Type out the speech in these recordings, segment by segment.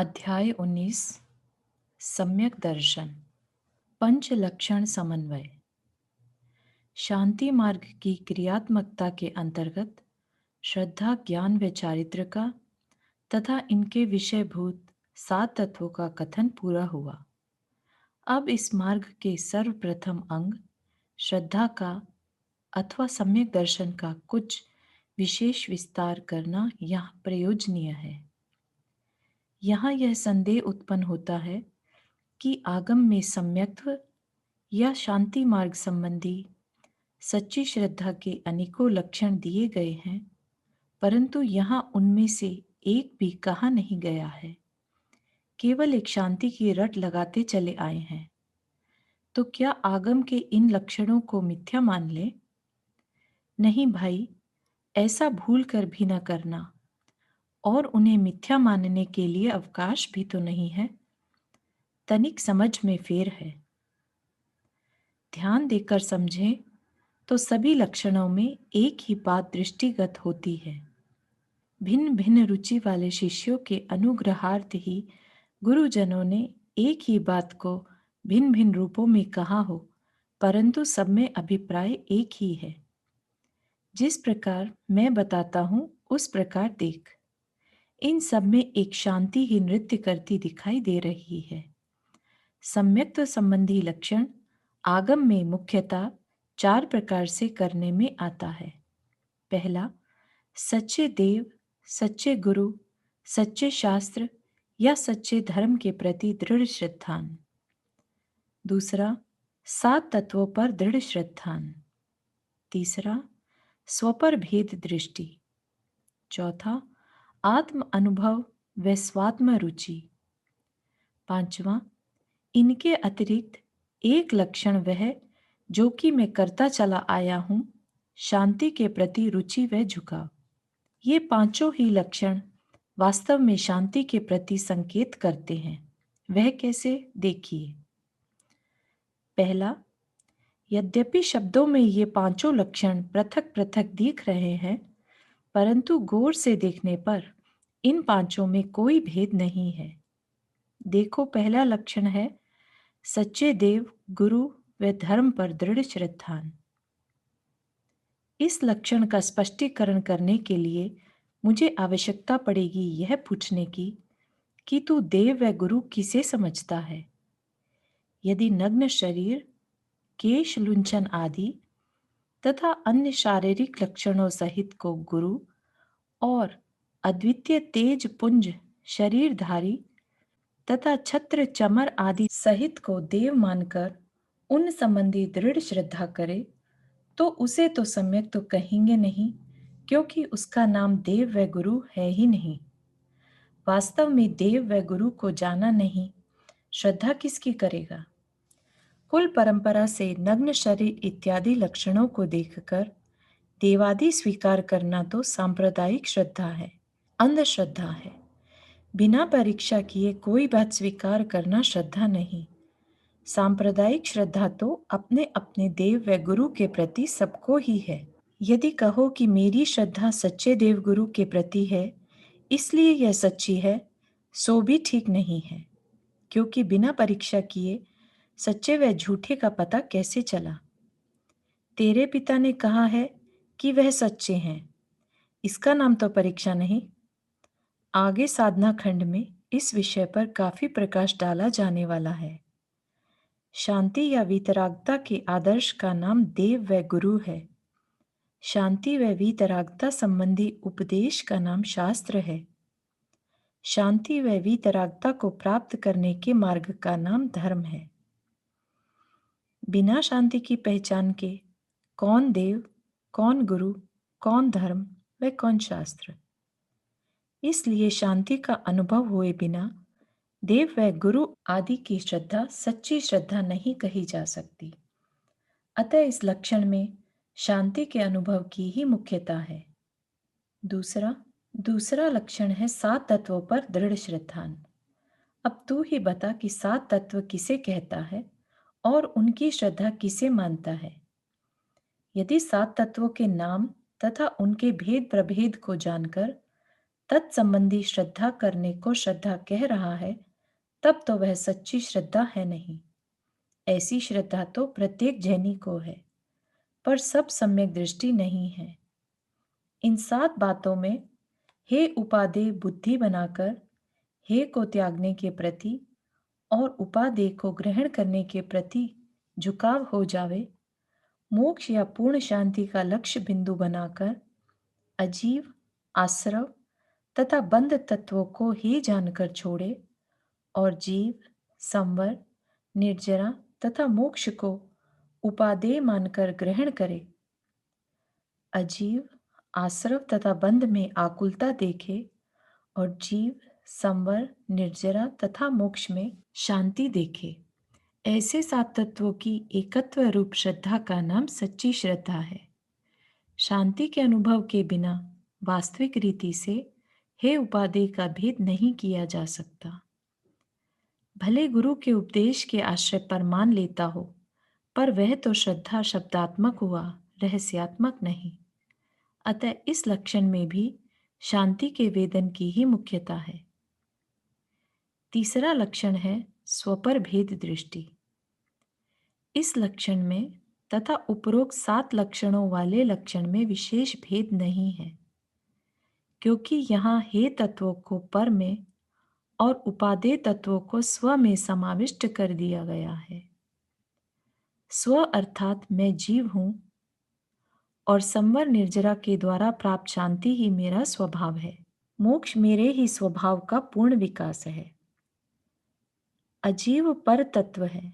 अध्याय 19 सम्यक दर्शन पंच लक्षण समन्वय। शांति मार्ग की क्रियात्मकता के अंतर्गत श्रद्धा, ज्ञान व चारित्र का तथा इनके विषयभूत 7 तत्वों का कथन पूरा हुआ। अब इस मार्ग के सर्वप्रथम अंग श्रद्धा का अथवा सम्यक दर्शन का कुछ विशेष विस्तार करना यहाँ प्रयोजनीय है। यहाँ यह संदेह उत्पन्न होता है कि आगम में सम्यक्त्व या शांति मार्ग संबंधी सच्ची श्रद्धा के अनेकों लक्षण दिए गए हैं, परंतु यहाँ उनमें से एक भी कहा नहीं गया है। केवल एक शांति की रट लगाते चले आए हैं। तो क्या आगम के इन लक्षणों को मिथ्या मान ले? नहीं भाई, ऐसा भूल कर भी न करना, और उन्हें मिथ्या मानने के लिए अवकाश भी तो नहीं है। तनिक समझ में फेर है। ध्यान देकर समझें तो सभी लक्षणों में एक ही बात दृष्टिगत होती है। भिन्न भिन्न रुचि वाले शिष्यों के अनुग्रहार्थ ही गुरुजनों ने एक ही बात को भिन्न भिन्न रूपों में कहा हो, परंतु सब में अभिप्राय एक ही है। जिस प्रकार मैं बताता हूं उस प्रकार देख। इन सब में एक शांति ही नृत्य करती दिखाई दे रही है। सम्यक्त्व संबंधी लक्षण आगम में मुख्यतः 4 प्रकार से करने में आता है। पहला, सच्चे देव, सच्चे गुरु, सच्चे शास्त्र या सच्चे धर्म के प्रति दृढ़ श्रद्धान। दूसरा, 7 तत्वों पर दृढ़ श्रद्धान। तीसरा, स्वपर भेद दृष्टि। चौथा, आत्म अनुभव व स्वात्म रुचि। पांचवा, इनके अतिरिक्त एक लक्षण वह जो कि मैं करता चला आया हूं, शांति के प्रति रुचि व झुकाव। ये पांचों ही लक्षण वास्तव में शांति के प्रति संकेत करते हैं। वह कैसे, देखिए। पहला, यद्यपि शब्दों में ये पांचों लक्षण पृथक पृथक दिख रहे हैं, परंतु गौर से देखने पर इन पांचों में कोई भेद नहीं है। देखो, पहला लक्षण है सच्चे देव, गुरु व धर्म पर दृढ़ श्रद्धान। इस लक्षण का स्पष्टीकरण करने के लिए मुझे आवश्यकता पड़ेगी यह पूछने की कि तू देव व गुरु किसे समझता है। यदि नग्न शरीर, केश लुंचन आदि तथा अन्य शारीरिक लक्षणों सहित को गुरु और अद्वितीय तेज पुंज शरीरधारी तथा छत्र चमर आदि सहित को देव मानकर उन संबंधी दृढ़ श्रद्धा करे, तो उसे तो सम्यक तो कहेंगे नहीं, क्योंकि उसका नाम देव व गुरु है ही नहीं। वास्तव में देव व गुरु को जाना नहीं, श्रद्धा किसकी करेगा? कुल परंपरा से नग्न शरीर इत्यादि लक्षणों को देखकर देवादि स्वीकार करना तो सांप्रदायिक श्रद्धा है, अंधश्रद्धा है। बिना परीक्षा किए कोई बात स्वीकार करना श्रद्धा नहीं। सांप्रदायिक श्रद्धा तो अपने अपने देव व गुरु के प्रति सबको ही है। यदि कहो कि मेरी श्रद्धा सच्चे देव गुरु के प्रति है, इसलिए यह सच्ची है, सो भी ठीक नहीं है, क्योंकि बिना परीक्षा किए सच्चे व झूठे का पता कैसे चला? तेरे पिता ने कहा है कि वह सच्चे हैं, इसका नाम तो परीक्षा नहीं। आगे साधना खंड में इस विषय पर काफी प्रकाश डाला जाने वाला है। शांति या वीतरागता के आदर्श का नाम देव व गुरु है। शांति व वीतरागता संबंधी उपदेश का नाम शास्त्र है। शांति व वीतरागता को प्राप्त करने के मार्ग का नाम धर्म है। बिना शांति की पहचान के कौन देव, कौन गुरु, कौन धर्म व कौन शास्त्र? इसलिए शांति का अनुभव हुए बिना देव व गुरु आदि की श्रद्धा सच्ची श्रद्धा नहीं कही जा सकती। अतः इस लक्षण में शांति के अनुभव की ही मुख्यता है। दूसरा लक्षण है 7 तत्वों पर दृढ़ श्रद्धान। अब तू ही बता कि 7 तत्व किसे कहता है और उनकी श्रद्धा किसे मानता है। यदि 7 तत्वों के नाम तथा उनके भेद प्रभेद को जानकर तत्संबंधी श्रद्धा करने को श्रद्धा कह रहा है, तब तो वह सच्ची श्रद्धा है नहीं। ऐसी श्रद्धा तो प्रत्येक जैनी को है, पर सब सम्यक दृष्टि नहीं है। इन 7 बातों में हे उपादेय बुद्धि बनाकर हे को त्यागने के प्रति और उपादेय को ग्रहण करने के प्रति झुकाव हो जावे, मोक्ष या पूर्ण शांति का लक्ष्य बिंदु बनाकर अजीव, आश्रव तथा बंध तत्वों को ही जानकर छोड़े और जीव, संवर, निर्जरा तथा मोक्ष को उपादेय मानकर ग्रहण करे। अजीव, आश्रव तथा बंध में आकुलता देखे और जीव, संवर, निर्जरा तथा मोक्ष में शांति देखे। ऐसे 7 तत्वों की एकत्व रूप श्रद्धा का नाम सच्ची श्रद्धा है। शांति के अनुभव के बिना वास्तविक रीति से हे उपादेय का भेद नहीं किया जा सकता। भले गुरु के उपदेश के आश्रय पर मान लेता हो, पर वह तो श्रद्धा शब्दात्मक हुआ, रहस्यात्मक नहीं। अतः इस लक्षण में भी शांति के वेदन की ही मुख्यता है। तीसरा लक्षण है स्वपर भेद दृष्टि। इस लक्षण में तथा उपरोक्त 7 लक्षणों वाले लक्षण में विशेष भेद नहीं है, क्योंकि यहाँ हे तत्वों को पर में और उपादेय तत्वों को स्व में समाविष्ट कर दिया गया है। स्व अर्थात मैं जीव हूं और संवर निर्जरा के द्वारा प्राप्त शांति ही मेरा स्वभाव है। मोक्ष मेरे ही स्वभाव का पूर्ण विकास है। अजीव पर तत्व है,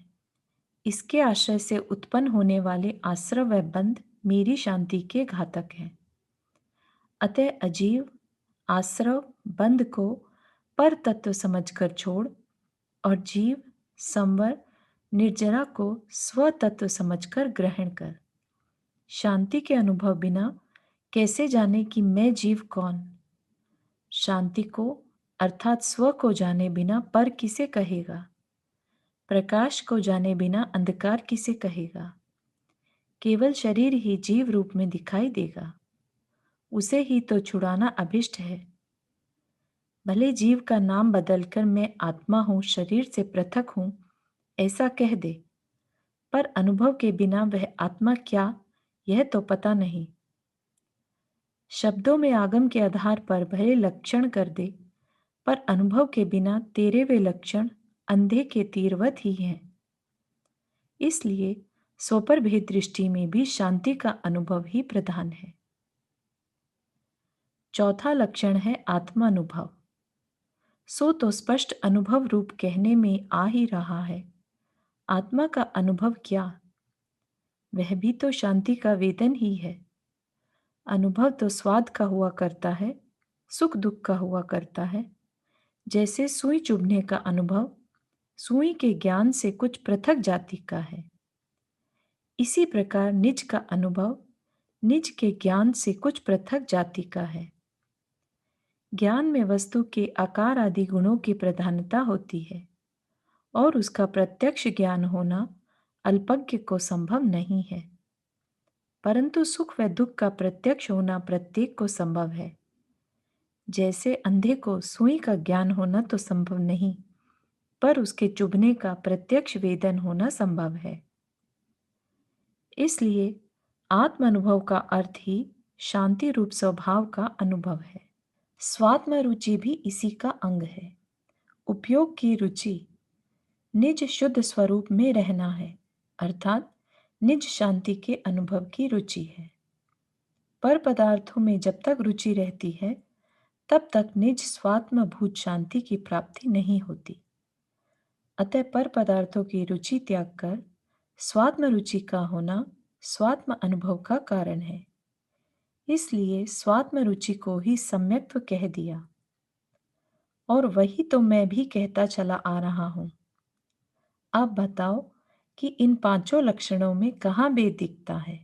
इसके आश्रय से उत्पन्न होने वाले आश्रव व बंध मेरी शांति के घातक हैं। अतः अजीव, आश्रव, बंध को पर तत्व समझकर छोड़ और जीव, संवर, निर्जरा को स्व तत्व समझकर ग्रहण कर। शांति के अनुभव बिना कैसे जाने कि मैं जीव कौन? शांति को अर्थात स्व को जाने बिना पर किसे कहेगा? प्रकाश को जाने बिना अंधकार किसे कहेगा? केवल शरीर ही जीव रूप में दिखाई देगा, उसे ही तो छुड़ाना अभिष्ट है। भले जीव का नाम बदलकर मैं आत्मा हूं, शरीर से पृथक हूं, ऐसा कह दे, पर अनुभव के बिना वह आत्मा क्या, यह तो पता नहीं। शब्दों में आगम के आधार पर भले लक्षण कर दे, पर अनुभव के बिना तेरे वे लक्षण अंधे के तीरवत ही हैं। इसलिए स्वपर भेद दृष्टि में भी शांति का अनुभव ही प्रधान है। चौथा लक्षण है आत्मानुभव। सो तो स्पष्ट अनुभव रूप कहने में आ ही रहा है। आत्मा का अनुभव क्या? वह भी तो शांति का वेदन ही है। अनुभव तो स्वाद का हुआ करता है, सुख दुख का हुआ करता है। जैसे सुई चुभने का अनुभव सुई के ज्ञान से कुछ पृथक जाति का है, इसी प्रकार निज का अनुभव निज के ज्ञान से कुछ पृथक जाति का है। ज्ञान में वस्तु के आकार आदि गुणों की प्रधानता होती है और उसका प्रत्यक्ष ज्ञान होना अल्पज्ञ को संभव नहीं है, परंतु सुख व दुख का प्रत्यक्ष होना प्रत्येक को संभव है। जैसे अंधे को सुई का ज्ञान होना तो संभव नहीं, पर उसके चुभने का प्रत्यक्ष वेदन होना संभव है। इसलिए आत्म अनुभव का अर्थ ही शांति रूप स्वभाव का अनुभव है। स्वात्म रुचि भी इसी का अंग है। उपयोग की रुचि निज शुद्ध स्वरूप में रहना है, अर्थात निज शांति के अनुभव की रुचि है। पर पदार्थों में जब तक रुचि रहती है, तब तक निज स्वात्म भूत शांति की प्राप्ति नहीं होती। अतः पर पदार्थों की रुचि त्याग कर स्वात्म रुचि का होना स्वात्म अनुभव का कारण है। इसलिए स्वात्म रुचि को ही सम्यक्त्व कह दिया, और वही तो मैं भी कहता चला आ रहा हूं। अब बताओ कि इन 5 लक्षणों में कहाँ भेद दिखता है?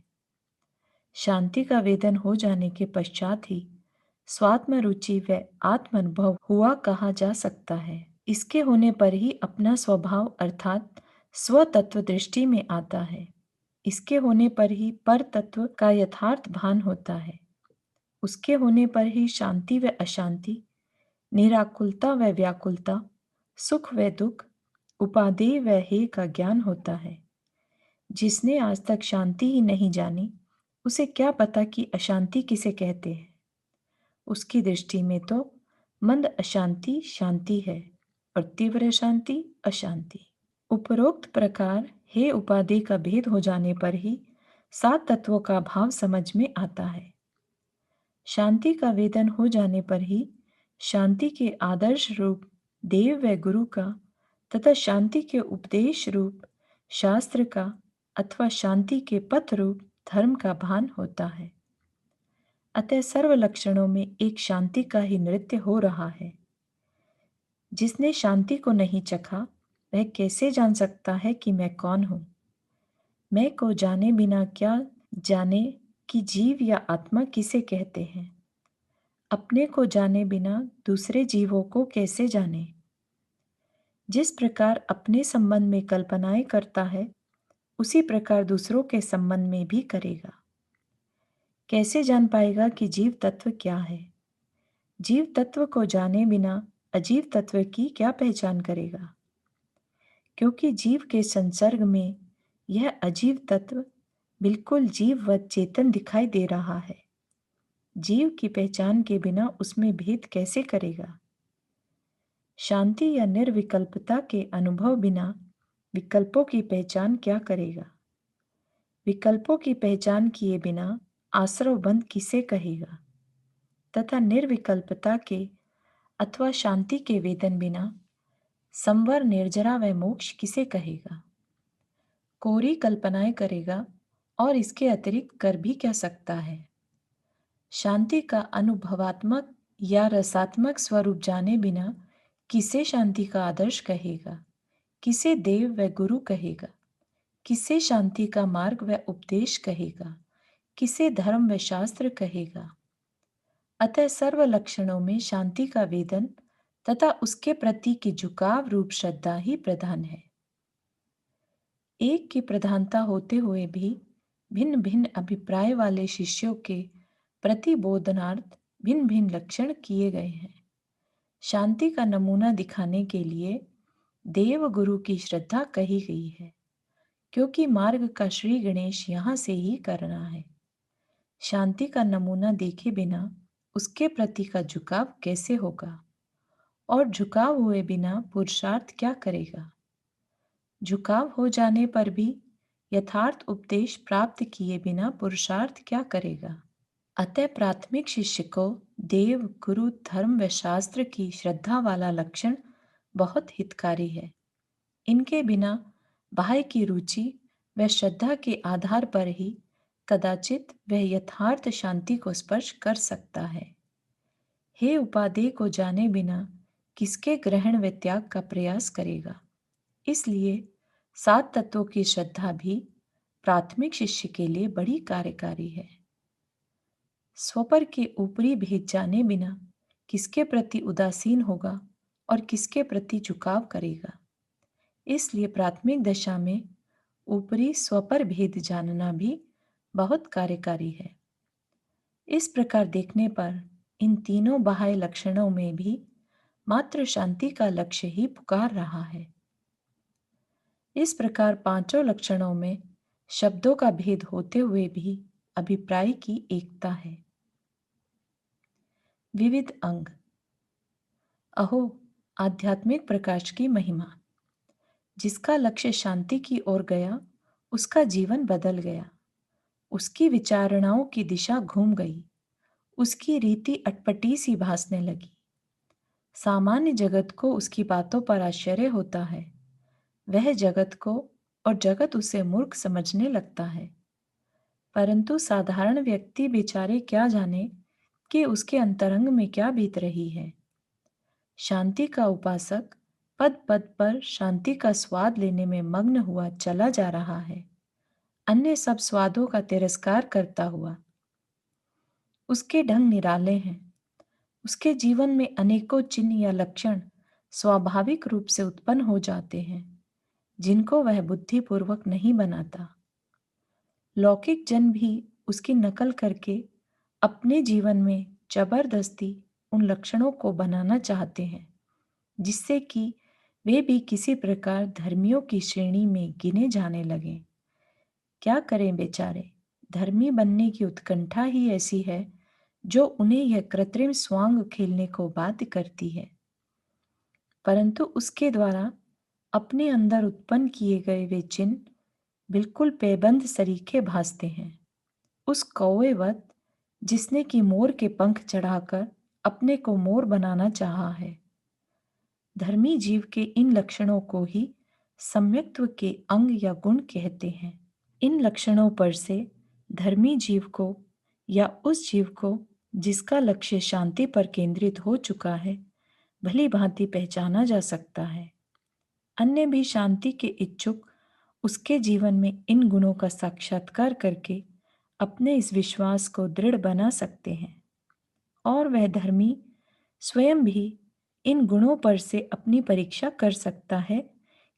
शांति का वेदन हो जाने के पश्चात ही स्वात्म रुचि व आत्म अनुभव हुआ कहा जा सकता है। इसके होने पर ही अपना स्वभाव अर्थात स्वतत्व दृष्टि में आता है। इसके होने पर ही पर तत्व का यथार्थ भान होता है। उसके होने पर ही शांति व अशांति, निराकुलता व व्याकुलता, सुख व दुख, उपादेय व हेय का ज्ञान होता है। जिसने आज तक शांति ही नहीं जानी, उसे क्या पता कि अशांति किसे कहते हैं। उसकी दृष्टि में तो मंद अशांति शांति है और तीव्र शांति अशांति। उपरोक्त प्रकार हे उपाधि का भेद हो जाने पर ही सात तत्वों का भाव समझ में आता है। शांति का वेदन हो जाने पर ही शांति के आदर्श रूप देव व गुरु का तथा शांति के उपदेश रूप शास्त्र का अथवा शांति के पथ रूप धर्म का भान होता है। अतः सर्व लक्षणों में एक शांति का ही नृत्य हो रहा है। जिसने शांति को नहीं चखा, वह कैसे जान सकता है कि मैं कौन हूं। मैं को जाने बिना क्या जाने कि जीव या आत्मा किसे कहते हैं। अपने को जाने बिना दूसरे जीवों को कैसे जाने। जिस प्रकार अपने संबंध में कल्पनाएं करता है, उसी प्रकार दूसरों के संबंध में भी करेगा। कैसे जान पाएगा कि जीव तत्व क्या है। जीव तत्व को जाने बिना अजीव तत्व की क्या पहचान करेगा। क्योंकि जीव के संसर्ग में यह अजीव तत्व बिल्कुल जीववत चेतन दिखाई दे रहा है। जीव की पहचान के बिना उसमें भेद कैसे करेगा। शांति या निर्विकल्पता के अनुभव बिना विकल्पों की पहचान क्या करेगा। विकल्पों की पहचान किए बिना आश्रव बंध किसे कहेगा, तथा निर्विकल्पता के अथवा शांति के वेदन बिना संवर निर्जरा व मोक्ष किसे कहेगा। कोरी कल्पनाएं करेगा और इसके अतिरिक्त कर भी क्या सकता है। शांति का अनुभवात्मक या रसात्मक स्वरूप जाने बिना किसे शांति का आदर्श कहेगा, किसे देव व गुरु कहेगा, किसे शांति का मार्ग व उपदेश कहेगा, किसे धर्म व शास्त्र कहेगा। अतः सर्व लक्षणों में शांति का वेदन तथा उसके प्रति की झुकाव रूप श्रद्धा ही प्रधान है। एक की प्रधानता होते हुए भी भिन्न भिन्न अभिप्राय वाले शिष्यों के प्रतिबोधनार्थ भिन्न भिन्न लक्षण किए गए हैं। शांति का नमूना दिखाने के लिए देव गुरु की श्रद्धा कही गई है, क्योंकि मार्ग का श्री गणेश यहाँ से ही करना है। शांति का नमूना देखे बिना उसके प्रति का झुकाव कैसे होगा, और झुकाव हुए बिना पुरुषार्थ क्या करेगा। झुकाव हो जाने पर भी यथार्थ उपदेश प्राप्त किए बिना पुरुषार्थ क्या करेगा। अतः प्राथमिक शिष्य को देव गुरु धर्म व शास्त्र की श्रद्धा वाला लक्षण बहुत हितकारी है। इनके बिना बाह्य की रुचि व श्रद्धा के आधार पर ही कदाचित वह यथार्थ शांति को स्पर्श कर सकता है। हे उपादेय को जाने बिना किसके ग्रहण व त्याग का प्रयास करेगा। इसलिए सात तत्वों की श्रद्धा भी प्राथमिक शिष्य के लिए बड़ी कार्यकारी है। स्वपर के ऊपरी भेद जाने बिना किसके प्रति उदासीन होगा और किसके प्रति झुकाव करेगा। इसलिए प्राथमिक दशा में ऊपरी स्वपर भेद जानना भी बहुत कार्यकारी है। इस प्रकार देखने पर इन तीनों बाह्य लक्षणों में भी मात्र शांति का लक्ष्य ही पुकार रहा है। इस प्रकार पांचों लक्षणों में शब्दों का भेद होते हुए भी अभिप्राय की एकता है। विविध अंग। अहो आध्यात्मिक प्रकाश की महिमा। जिसका लक्ष्य शांति की ओर गया, उसका जीवन बदल गया। उसकी विचारणाओं की दिशा घूम गई। उसकी रीति अटपटी सी भासने लगी। सामान्य जगत को उसकी बातों पर आश्चर्य होता है। वह जगत को और जगत उसे मूर्ख समझने लगता है। परंतु साधारण व्यक्ति बेचारे क्या जाने कि उसके अंतरंग में क्या बीत रही है। शांति का उपासक पद पद पर शांति का स्वाद लेने में मग्न हुआ चला जा रहा है, अन्य सब स्वादों का तिरस्कार करता हुआ। उसके ढंग निराले हैं। उसके जीवन में अनेकों चिन्ह या लक्षण स्वाभाविक रूप से उत्पन्न हो जाते हैं, जिनको वह बुद्धिपूर्वक नहीं बनाता। लौकिक जन भी उसकी नकल करके अपने जीवन में जबरदस्ती उन लक्षणों को बनाना चाहते हैं जिससे कि वे भी किसी प्रकार धर्मियों की श्रेणी में गिने जाने लगें। क्या करें बेचारे, धर्मी बनने की उत्कंठा ही ऐसी है जो उन्हें यह कृत्रिम स्वांग खेलने को बाध्य करती है। परंतु उसके द्वारा अपने अंदर उत्पन्न किए गए वे चिन्ह बिल्कुल पैबंद सरीखे भासते हैं। उस कौवेवत जिसने कि मोर के पंख चढ़ाकर अपने को मोर बनाना चाहा है। धर्मी जीव के इन लक्षणों को ही सम्यक्त्व के अंग या गुण कहते हैं। इन लक्षणों पर से धर्मी जीव को या उस जीव को जिसका लक्ष्य शांति पर केंद्रित हो चुका है भली भांति पहचाना जा सकता है। अन्य भी शांति के इच्छुक उसके जीवन में इन गुणों का साक्षात्कार करके अपने इस विश्वास को दृढ़ बना सकते हैं और वह धर्मी स्वयं भी इन गुणों पर से अपनी परीक्षा कर सकता है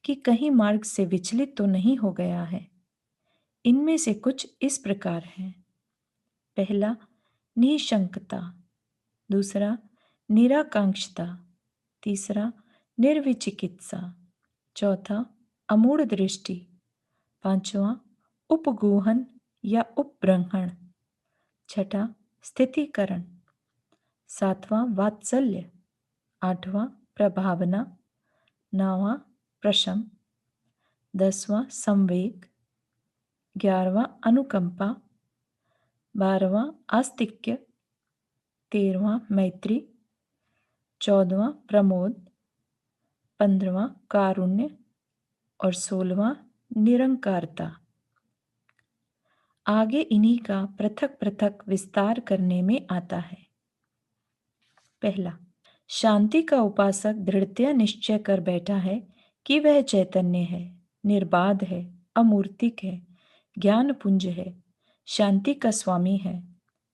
कि कहीं मार्ग से विचलित तो नहीं हो गया है। इनमें से कुछ इस प्रकार हैं। पहला, निशंकता। दूसरा, निराकांक्षता। तीसरा, निर्विचिकित्सा। चौथा, अमूढ़ दृष्टि। पांचवा, उपगूहन या उपब्रह्मण। छठा, स्थितिकरण। सातवां, वात्सल्य। आठवां, प्रभावना। नौवां, प्रशम। 10वां, संवेग। 11वां, अनुकंपा। 12वां, आस्तिक्य। 13वां, मैत्री। 14वां, प्रमोद। 15वां, कारुण्य। और 16वां, निरंकारता। आगे इन्हीं का पृथक पृथक विस्तार करने में आता है। पहला, शांति का उपासक दृढ़तया निश्चय कर बैठा है कि वह चैतन्य है, निर्बाध है, अमूर्तिक है, ज्ञान पुंज है, शांति का स्वामी है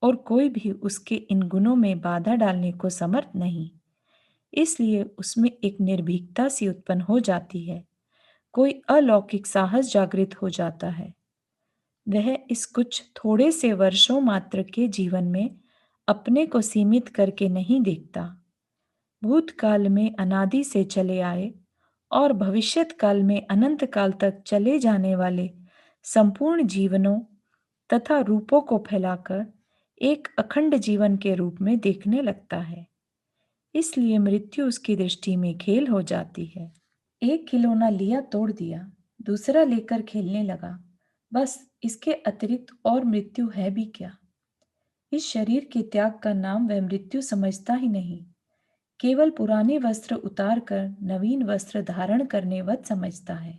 और कोई भी उसके इन गुणों में बाधा डालने को समर्थ नहीं। इसलिए उसमें एक निर्भीकता सी उत्पन्न हो जाती है, कोई अलौकिक साहस जागृत हो जाता है। वह इस कुछ थोड़े से वर्षों मात्र के जीवन में अपने को सीमित करके नहीं देखता। भूतकाल में अनादि से चले आए और भविष्यत काल में अनंत काल तक चले जाने वाले संपूर्ण जीवनों तथा रूपों को फैलाकर एक अखंड जीवन के रूप में देखने लगता है। इसलिए मृत्यु उसकी दृष्टि में खेल हो जाती है। एक खिलौना लिया तोड़ दिया, दूसरा लेकर खेलने लगा, बस इसके अतिरिक्त और मृत्यु है भी क्या। इस शरीर के त्याग का नाम वह मृत्यु समझता ही नहीं, केवल पुराने वस्त्र उतार कर नवीन वस्त्र धारण करने वत समझता है।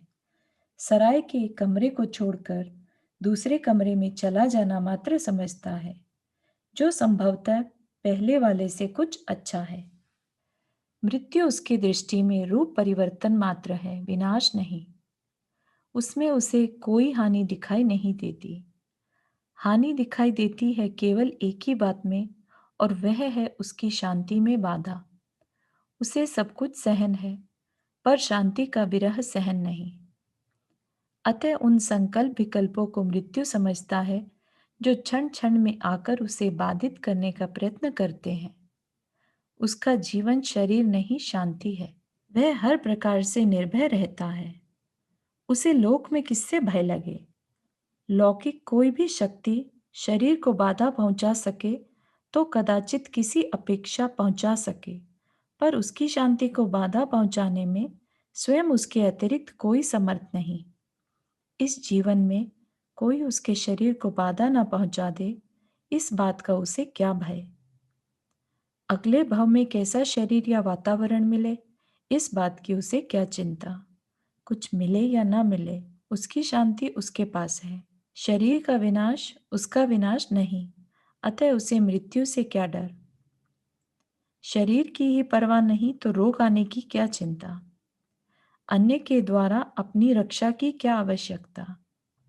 सराय के कमरे को छोड़कर दूसरे कमरे में चला जाना मात्र समझता है, जो संभवतः पहले वाले से कुछ अच्छा है। मृत्यु उसकी दृष्टि में रूप परिवर्तन मात्र है, विनाश नहीं। उसमें उसे कोई हानि दिखाई नहीं देती। हानि दिखाई देती है केवल एक ही बात में, और वह है उसकी शांति में बाधा। उसे सब कुछ सहन है, पर शांति का विरह सहन नहीं। अतः उन संकल्प विकल्पों को मृत्यु समझता है जो क्षण क्षण में आकर उसे बाधित करने का प्रयत्न करते हैं। उसका जीवन शरीर नहीं, शांति है। वह हर प्रकार से निर्भय रहता है। उसे लोक में किससे भय लगे। लौकिक कोई भी शक्ति शरीर को बाधा पहुंचा सके तो कदाचित किसी अपेक्षा पहुंचा सके, पर उसकी शांति को बाधा पहुंचाने में स्वयं उसके अतिरिक्त कोई समर्थ नहीं। इस जीवन में कोई उसके शरीर को बाधा न पहुंचा दे, इस बात का उसे क्या भय। अगले भव में कैसा शरीर या वातावरण मिले, इस बात की उसे क्या चिंता। कुछ मिले या ना मिले, उसकी शांति उसके पास है। शरीर का विनाश उसका विनाश नहीं, अतः उसे मृत्यु से क्या डर। शरीर की ही परवाह नहीं तो रोग आने की क्या चिंता। अन्य के द्वारा अपनी रक्षा की क्या आवश्यकता।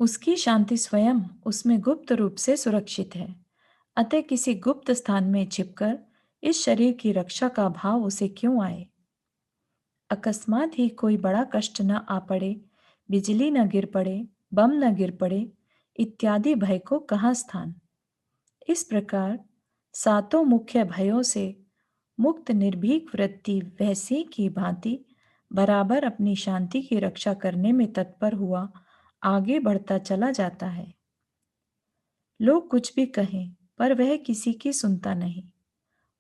उसकी शांति स्वयं उसमें गुप्त रूप से सुरक्षित है, अतः किसी गुप्त स्थान में छिपकर इस शरीर की रक्षा का भाव उसे क्यों आए। अकस्मात ही कोई बड़ा कष्ट न आ पड़े, बिजली न गिर पड़े, बम न गिर पड़े, इत्यादि भय को कहाँ स्थान। इस प्रकार सातों मुख्य भयों से मुक्त निर्भीक वृत्ति वैसे की भांति बराबर अपनी शांति की रक्षा करने में तत्पर हुआ आगे बढ़ता चला जाता है। लोग कुछ भी कहें पर वह किसी की सुनता नहीं।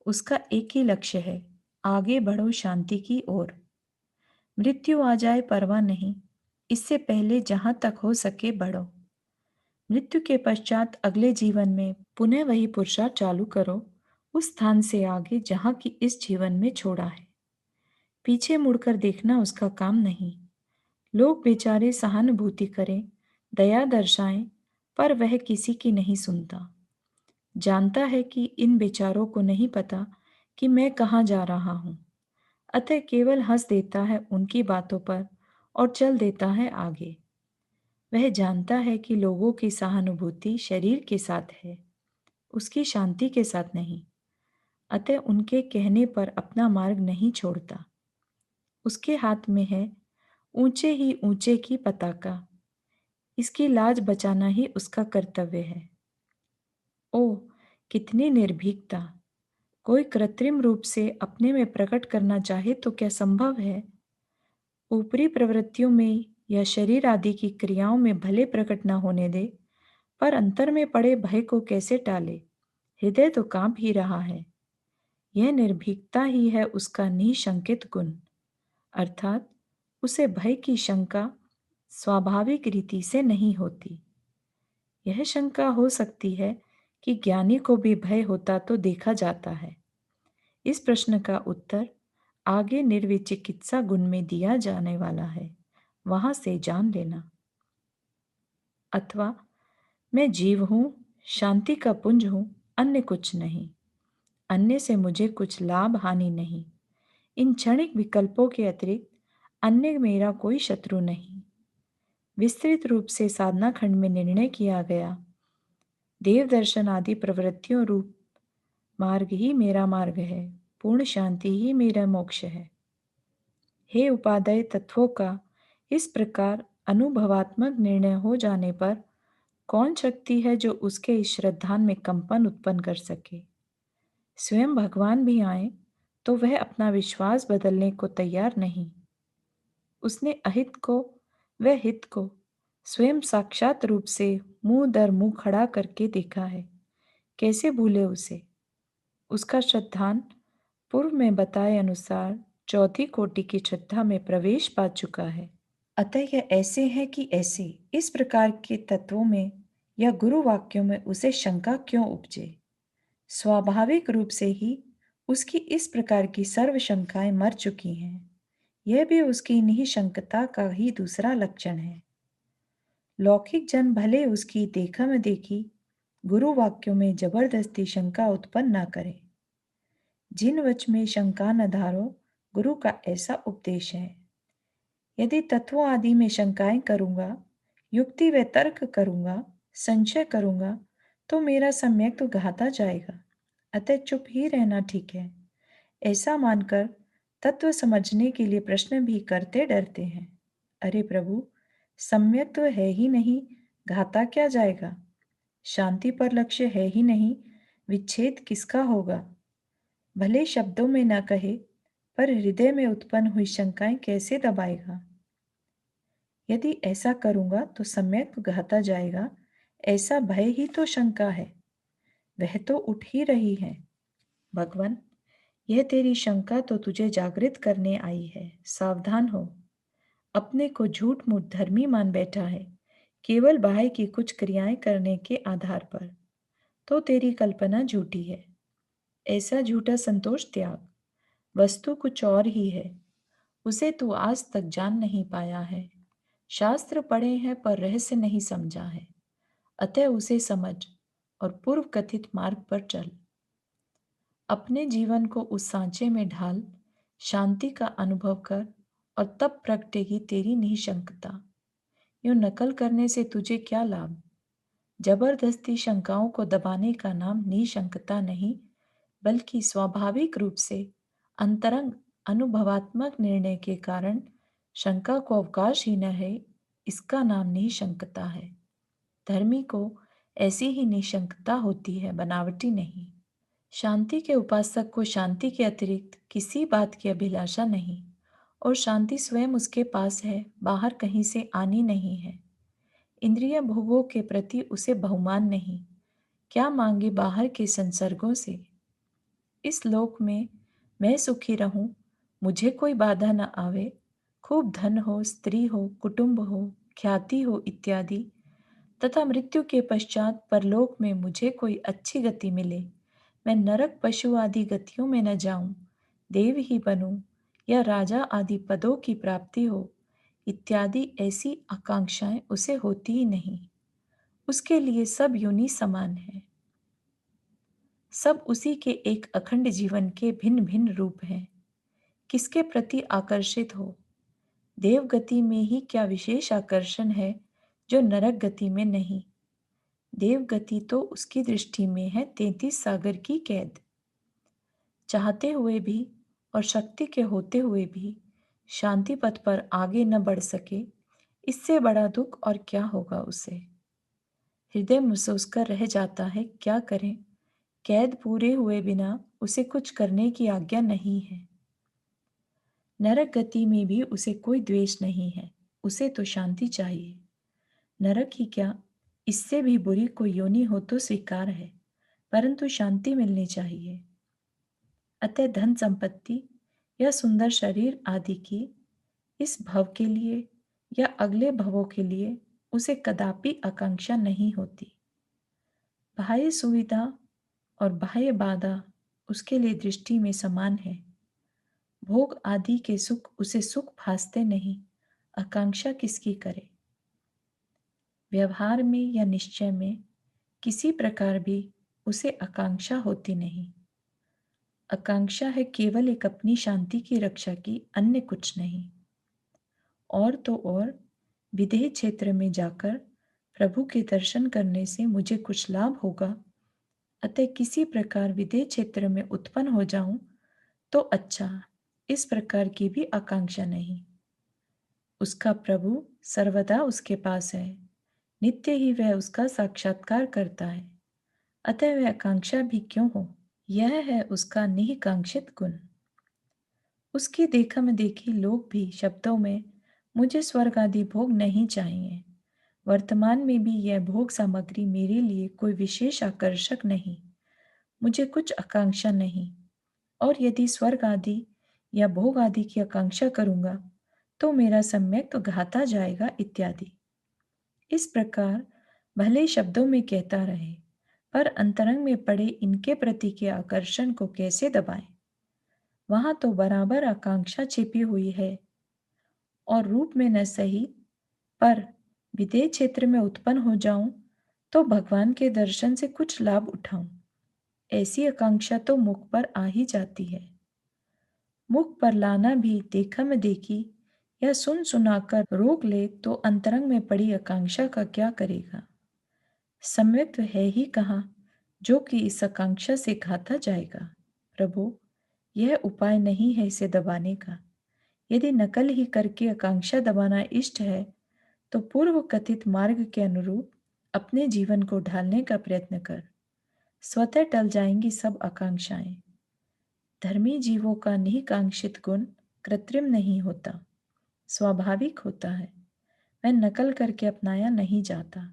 उसका एक ही लक्ष्य है, आगे बढ़ो शांति की ओर। मृत्यु आ जाए परवाह नहीं, इससे पहले जहां तक हो सके बढ़ो। मृत्यु के पश्चात अगले जीवन में पुनः वही पुरुषार्थ चालू करो, उस स्थान से आगे जहां की इस जीवन में छोड़ा है। पीछे मुड़कर देखना उसका काम नहीं। लोग बेचारे सहानुभूति करें, दया दर्शाएं, पर वह किसी की नहीं सुनता। जानता है कि इन बेचारों को नहीं पता कि मैं कहाँ जा रहा हूँ, अतः केवल हंस देता है उनकी बातों पर और चल देता है आगे। वह जानता है कि लोगों की सहानुभूति शरीर के साथ है, उसकी शांति के साथ नहीं, अतः उनके कहने पर अपना मार्ग नहीं छोड़ता। उसके हाथ में है ऊंचे ही ऊंचे की पताका, इसकी लाज बचाना ही उसका कर्तव्य है। ओह, कितनी निर्भीकता! कोई कृत्रिम रूप से अपने में प्रकट करना चाहे तो क्या संभव है? ऊपरी प्रवृत्तियों में या शरीर आदि की क्रियाओं में भले प्रकट न होने दे, पर अंतर में पड़े भय को कैसे टाले? हृदय तो कांप ही रहा है। यह निर्भीकता ही है उसका निशंकित गुण, अर्थात उसे भय की शंका स्वाभाविक रीति से नहीं होती। यह शंका हो सकती है कि ज्ञानी को भी भय होता तो देखा जाता है। इस प्रश्न का उत्तर आगे निर्विचिकित्सा गुण में दिया जाने वाला है, वहां से जान लेना। अथवा मैं जीव हूं, शांति का पुंज हूं, अन्य कुछ नहीं। अन्य से मुझे कुछ लाभ हानि नहीं। इन क्षणिक विकल्पों के अतिरिक्त अन्य मेरा कोई शत्रु नहीं। विस्तृत रूप से साधना खंड में निर्णय किया गया देव दर्शन आदि प्रवृत्तियों रूप मार्ग ही मेरा मार्ग है, पूर्ण शांति ही मेरा मोक्ष है। हे उपादेय तत्वों का इस प्रकार अनुभवात्मक निर्णय हो जाने पर कौन शक्ति है जो उसके इस श्रद्धान में कंपन उत्पन्न कर सके? स्वयं भगवान भी आए तो वह अपना विश्वास बदलने को तैयार नहीं। उसने अहित को व हित को स्वयं साक्षात रूप से मुंह दर मुंह खड़ा करके देखा है। कैसे भूले उसे? उसका श्रद्धान पूर्व में बताए अनुसार चौथी कोटि की श्रद्धा में प्रवेश पा चुका है। अतः यह ऐसे है कि ऐसे इस प्रकार के तत्वों में या गुरु वाक्यों में उसे शंका क्यों उपजे? स्वाभाविक रूप से ही उसकी इस प्रकार की सर्व शंकाएं मर चुकी हैं। यह भी उसकी निःशंकता का ही दूसरा लक्षण है। लौकिक जन भले उसकी देखा में देखी गुरु वाक्यों में जबरदस्ती शंका उत्पन्न न करें। जिन वच में शंका न धारो, गुरु का ऐसा उपदेश है। यदि तत्वों आदि में शंकाएं करूंगा, युक्ति व तर्क करूंगा, संशय करूंगा, तो मेरा सम्यक तो घाता जाएगा। अतः चुप ही रहना ठीक है। ऐसा मानकर तत्व समझने के लिए प्रश्न भी करते डरते हैं। अरे प्रभु, सम्यक तो है ही नहीं, घाता क्या जाएगा? शांति पर लक्ष्य है ही नहीं, विच्छेद किसका होगा? भले शब्दों में न कहे, पर हृदय में उत्पन्न हुई शंकाएं कैसे दबाएगा? यदि ऐसा करूंगा तो सम्यक घाता जाएगा, ऐसा भय ही तो शंका है। वह तो उठ ही रही है। भगवान, यह तेरी शंका तो तुझे जागृत करने आई है, सावधान हो। अपने को झूठ मूठ धर्मी मान बैठा है, केवल बाह्य की कुछ क्रियाएं करने के आधार पर। तो तेरी कल्पना झूठी है। ऐसा झूठा संतोष त्याग, वस्तु कुछ और ही है। उसे तू आज तक जान नहीं पाया है। शास्त्र पढ़े हैं पर रहस्य नहीं समझा है। अतः उसे समझ और पूर्व कथित मार्ग पर चल। अपने जीवन को उस सांचे में ढाल, शांति का अनुभव कर और तब प्रगटेगी तेरी निशंकता। यूं नकल करने से तुझे क्या लाभ? जबरदस्ती शंकाओं को दबाने का नाम निशंकता नहीं, बल्कि स्वाभाविक रूप से अंतरंग अनुभवात्मक निर्णय के कारण शंका को अवकाश ही न है, इसका नाम निशंकता है। धर्मी को ऐसी ही निशंकता होती है, बनावटी नहीं। शांति के उपासक को शांति के अतिरिक्त किसी बात की अभिलाषा नहीं, और शांति स्वयं उसके पास है, बाहर कहीं से आनी नहीं है। इंद्रिय भोगों के प्रति उसे बहुमान नहीं, क्या मांगे बाहर के संसर्गों से। इस लोक में मैं सुखी रहूं, मुझे कोई बाधा न आवे, खूब धन हो, स्त्री हो, कुटुंब हो, ख्याति हो इत्यादि, तथा मृत्यु के पश्चात परलोक में मुझे कोई अच्छी गति मिले, मैं नरक पशु आदि गतियों में न जाऊं, देव ही बनूं, या राजा आदि पदों की प्राप्ति हो इत्यादि ऐसी आकांक्षाएं उसे होती ही नहीं। उसके लिए सब योनि समान है, सब उसी के एक अखंड जीवन के भिन्न भिन्न रूप हैं। किसके प्रति आकर्षित हो? देव गति में ही क्या विशेष आकर्षण है जो नरक गति में नहीं? देव गति तो उसकी दृष्टि में है 33 सागर की कैद। चाहते हुए भी और शक्ति के होते हुए भी शांति पथ पर आगे न बढ़ सके, इससे बड़ा दुख और क्या होगा उसे। हृदय महसूस कर रह जाता है, क्या करें, कैद पूरे हुए बिना उसे कुछ करने की आज्ञा नहीं है। नरक गति में भी उसे कोई द्वेष नहीं है, उसे तो शांति चाहिए। नरक ही क्या, इससे भी बुरी कोई योनि हो तो स्वीकार है, परंतु शांति मिलनी चाहिए। अतः धन संपत्ति या सुंदर शरीर आदि की इस भव के लिए या अगले भवों के लिए उसे कदापि आकांक्षा नहीं होती। बाह्य सुविधा और बाह्य बाधा उसके लिए दृष्टि में समान है। भोग आदि के सुख उसे सुख भासते नहीं, आकांक्षा किसकी करे। व्यवहार में या निश्चय में किसी प्रकार भी उसे आकांक्षा होती नहीं। आकांक्षा है केवल एक अपनी शांति की रक्षा की, अन्य कुछ नहीं। और तो और विदेह क्षेत्र में जाकर प्रभु के दर्शन करने से मुझे कुछ लाभ होगा, अतः किसी प्रकार विदेह क्षेत्र में उत्पन्न हो जाऊं तो अच्छा, इस प्रकार की भी आकांक्षा नहीं। उसका प्रभु सर्वदा उसके पास है, नित्य ही वह उसका साक्षात्कार करता है, अतः वह आकांक्षा भी क्यों हो। यह है उसका निहिकांक्षित गुण। उसकी देखा में देखी लोग भी शब्दों में मुझे स्वर्ग आदि भोग नहीं चाहिए, वर्तमान में भी यह भोग सामग्री मेरे लिए कोई विशेष आकर्षक नहीं, मुझे कुछ आकांक्षा नहीं, और यदि स्वर्ग आदि या भोग आदि की आकांक्षा करूंगा तो मेरा सम्यक तो घाता जाएगा इत्यादि। इस प्रकार भले शब्दों में कहता रहे, पर अंतरंग में पड़े इनके प्रति के आकर्षण को कैसे दबाएं। वहां तो बराबर आकांक्षा छिपी हुई है, और रूप में न सही पर विदेह क्षेत्र में उत्पन्न हो जाऊं तो भगवान के दर्शन से कुछ लाभ उठाऊं, ऐसी आकांक्षा तो मुख पर आ ही जाती है। मुख पर लाना भी देखा में देखी या सुन सुनाकर रोक ले तो अंतरंग में पड़ी आकांक्षा का क्या करेगा। सम्यक्त्व है ही कहाँ जो कि इस आकांक्षा से घाता जाएगा। प्रभु, यह उपाय नहीं है इसे दबाने का। यदि नकल ही करके आकांक्षा दबाना इष्ट है तो पूर्व कथित मार्ग के अनुरूप अपने जीवन को ढालने का प्रयत्न कर, स्वतः टल जाएंगी सब आकांक्षाएं। धर्मी जीवों का निहिकांक्षित गुण कृत्रिम नहीं होता, स्वाभाविक होता है। वह नकल करके अपनाया नहीं जाता,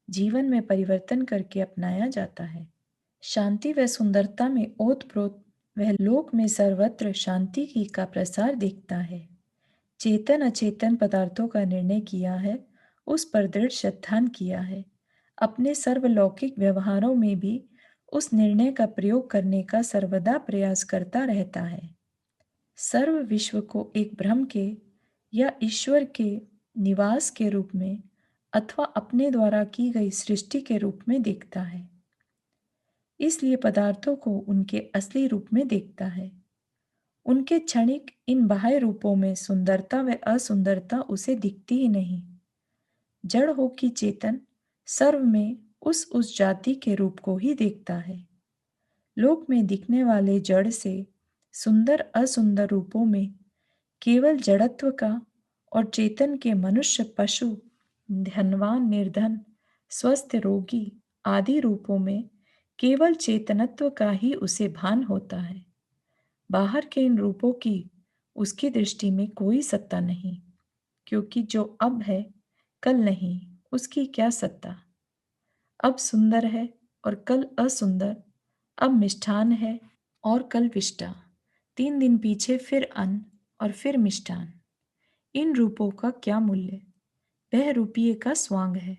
जीवन में परिवर्तन करके अपनाया जाता है। शांति व सुंदरता में ओतप्रोत वह लोक में सर्वत्र शांति की का प्रसार देखता है। चेतन अचेतन पदार्थों का निर्णय किया है, उस पर दृढ़ श्रद्धान किया है, अपने सर्वलौकिक व्यवहारों में भी उस निर्णय का प्रयोग करने का सर्वदा प्रयास करता रहता है। सर्व विश्व को एक ब्रह्म के या ईश्वर के निवास के रूप में अथवा अपने द्वारा की गई सृष्टि के रूप में देखता है, इसलिए पदार्थों को उनके असली रूप में देखता है। उनके क्षणिक इन बाह्य रूपों में सुंदरता व असुंदरता उसे दिखती ही नहीं। जड़ हो कि चेतन, सर्व में उस जाति के रूप को ही देखता है। लोक में दिखने वाले जड़ से सुंदर असुंदर रूपों में केवल जड़त्व का और चेतन के मनुष्य पशु, धनवान निर्धन, स्वस्थ रोगी, आदि रूपों में केवल चेतनत्व का ही उसे भान होता है। बाहर के इन रूपों की उसकी दृष्टि में कोई सत्ता नहीं, क्योंकि जो अब है कल नहीं, उसकी क्या सत्ता। अब सुंदर है और कल असुंदर, अब मिष्ठान है और कल विष्टा, 3 दिन पीछे फिर अन्न और फिर मिष्ठान। इन रूपों का क्या मूल्य। वह रुपये का स्वांग है।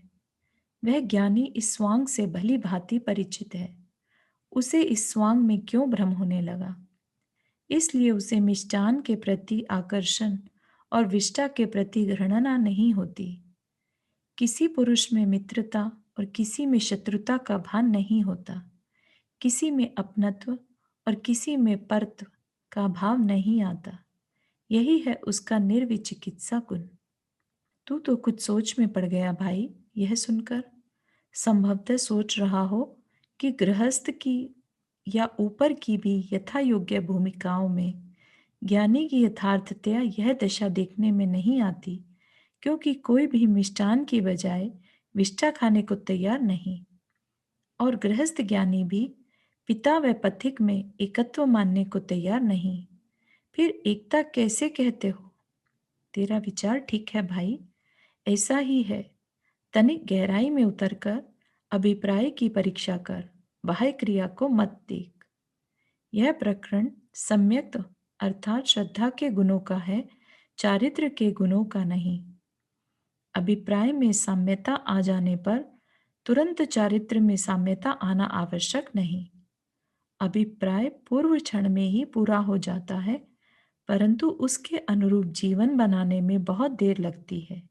वह ज्ञानी इस स्वांग से भली भांति परिचित है। उसे इस स्वांग में क्यों भ्रम होने लगा। इसलिए उसे मिष्टान के प्रति आकर्षण और विष्टा के प्रति घृणा नहीं होती। किसी पुरुष में मित्रता और किसी में शत्रुता का भान नहीं होता। किसी में अपनत्व और किसी में परत्व का भाव नहीं आता। यही है उसका निर्विचिकित्सा गुण। तू तो कुछ सोच में पड़ गया भाई यह सुनकर। संभवतः सोच रहा हो कि गृहस्थ की या ऊपर की भी यथा योग्य भूमिकाओं में ज्ञानी की यथार्थतया यह दशा देखने में नहीं आती, क्योंकि कोई भी मिष्टान की बजाय विष्टा खाने को तैयार नहीं, और गृहस्थ ज्ञानी भी पिता व पथिक में एकत्व मानने को तैयार नहीं। फिर एकता कैसे कहते हो। तेरा विचार ठीक है भाई, ऐसा ही है। तनिक गहराई में उतरकर अभिप्राय की परीक्षा कर, बाह्य क्रिया को मत देख। यह प्रकरण सम्यक्त अर्थात श्रद्धा के गुणों का है, चारित्र के गुणों का नहीं। अभिप्राय में साम्यता आ जाने पर तुरंत चारित्र में साम्यता आना आवश्यक नहीं। अभिप्राय पूर्व क्षण में ही पूरा हो जाता है, परंतु उसके अनुरूप जीवन बनाने में बहुत देर लगती है।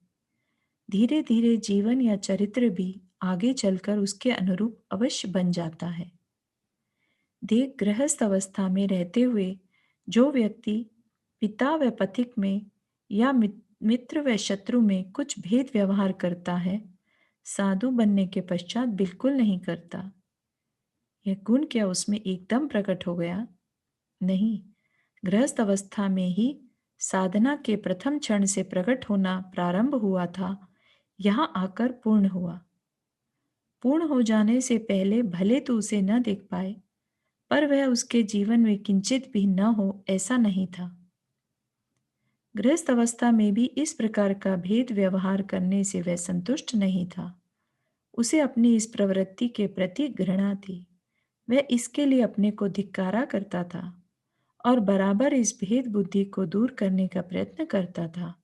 धीरे धीरे जीवन या चरित्र भी आगे चलकर उसके अनुरूप अवश्य बन जाता है। देख, गृहस्थ अवस्था में रहते हुए जो व्यक्ति पिता व पथिक में या मित्र व शत्रु में कुछ भेद व्यवहार करता है, साधु बनने के पश्चात बिल्कुल नहीं करता। यह गुण क्या उसमें एकदम प्रकट हो गया। नहीं, गृहस्थ अवस्था में ही साधना के प्रथम क्षण से प्रकट होना प्रारंभ हुआ था, यहां आकर पूर्ण हुआ। पूर्ण हो जाने से पहले भले तो उसे न देख पाए, पर वह उसके जीवन में किंचित भी न हो ऐसा नहीं था। गृहस्थ अवस्था में भी इस प्रकार का भेद व्यवहार करने से वह संतुष्ट नहीं था। उसे अपनी इस प्रवृत्ति के प्रति घृणा थी। वह इसके लिए अपने को धिक्कारा करता था और बराबर इस भेद बुद्धि को दूर करने का प्रयत्न करता था।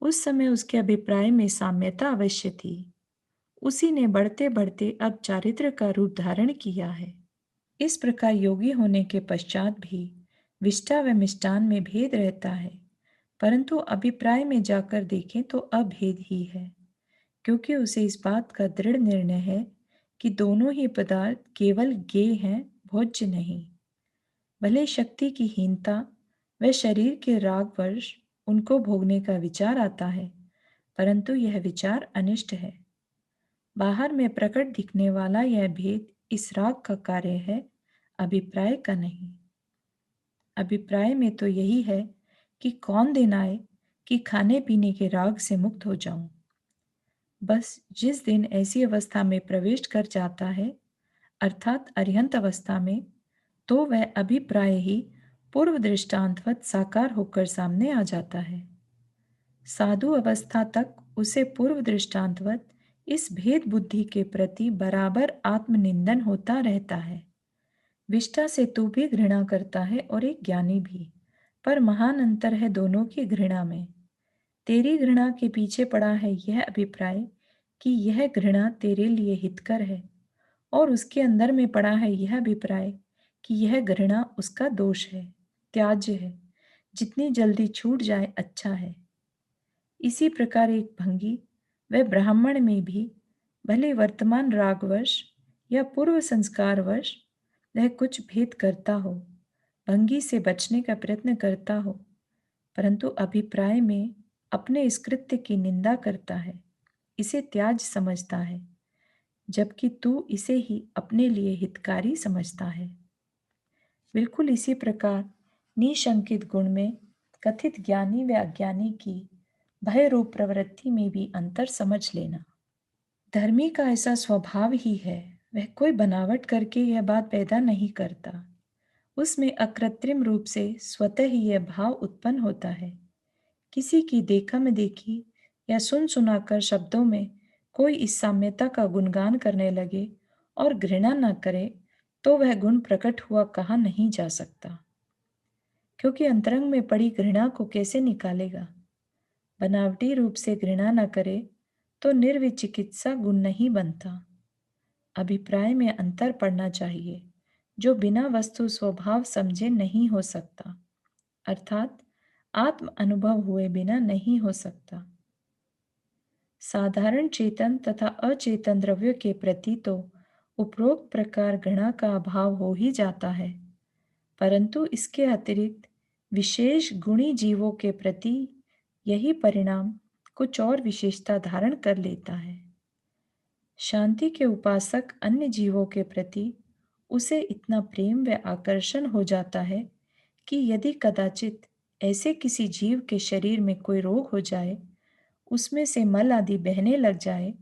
उस समय उसके अभिप्राय में साम्यता अवश्य थी। उसी ने बढ़ते बढ़ते अब चारित्र का रूप धारण किया है। इस प्रकार योगी होने के पश्चात भी विष्टा व मिष्टान में भेद रहता है, परंतु अभिप्राय में जाकर देखें तो अभेद ही है, क्योंकि उसे इस बात का दृढ़ निर्णय है कि दोनों ही पदार्थ केवल गेय हैं, भोज्य नहीं। भले शक्ति की हीनता व शरीर के रागवश उनको भोगने का विचार आता है, परंतु यह विचार अनिष्ट है। बाहर में प्रकट दिखने वाला यह भेद इस राग का कार्य है, अभिप्राय का नहीं। अभिप्राय में तो यही है कि कौन दिन आए कि खाने पीने के राग से मुक्त हो जाऊं। बस जिस दिन ऐसी अवस्था में प्रवेश कर जाता है, अर्थात अरिहंत अवस्था में, तो वह अभिप्राय ही पूर्व दृष्टांतवत साकार होकर सामने आ जाता है। साधु अवस्था तक उसे पूर्व दृष्टांतवत इस भेद बुद्धि के प्रति बराबर आत्मनिंदन होता रहता है। विष्टा से तू भी घृणा करता है और एक ज्ञानी भी, पर महान अंतर है दोनों की घृणा में। तेरी घृणा के पीछे पड़ा है यह अभिप्राय कि यह घृणा तेरे लिए हितकर है, और उसके अंदर में पड़ा है यह अभिप्राय कि यह घृणा उसका दोष है, त्याज्य है, जितनी जल्दी छूट जाए अच्छा है। इसी प्रकार एक भंगी व ब्राह्मण में भी भले वर्तमान रागवश या पूर्व संस्कारवश वह कुछ भेद करता हो, भंगी से बचने का प्रयत्न करता हो, परंतु अभिप्राय में अपने इस कृत्य की निंदा करता है, इसे त्याज समझता है, जबकि तू इसे ही अपने लिए हितकारी समझता है। बिल्कुल इसी प्रकार निशंकित गुण में कथित ज्ञानी व अज्ञानी की भय रूप प्रवृत्ति में भी अंतर समझ लेना। धर्मी का ऐसा स्वभाव ही है। वह कोई बनावट करके यह बात पैदा नहीं करता। उसमें अकृत्रिम रूप से स्वतः ही यह भाव उत्पन्न होता है। किसी की देखा में देखी या सुन सुनाकर शब्दों में कोई इस साम्यता का गुणगान करने लगे और घृणा न करे, तो वह गुण प्रकट हुआ कहा नहीं जा सकता। क्योंकि अंतरंग में पड़ी घृणा को कैसे निकालेगा? बनावटी रूप से घृणा न करे तो निर्विचिकित्सा गुण नहीं बनता। अभिप्राय में अंतर पड़ना चाहिए, जो बिना वस्तु स्वभाव समझे नहीं हो सकता, अर्थात आत्म अनुभव हुए बिना नहीं हो सकता। साधारण चेतन तथा अचेतन द्रव्य के प्रति तो उपरोक्त प्रकार घृणा का अभाव हो ही जाता है, परंतु इसके अतिरिक्त विशेष गुणी जीवों के प्रति यही परिणाम कुछ और विशेषता धारण कर लेता है। शांति के उपासक अन्य जीवों के प्रति उसे इतना प्रेम व आकर्षण हो जाता है कि यदि कदाचित ऐसे किसी जीव के शरीर में कोई रोग हो जाए, उसमें से मल आदि बहने लग जाए,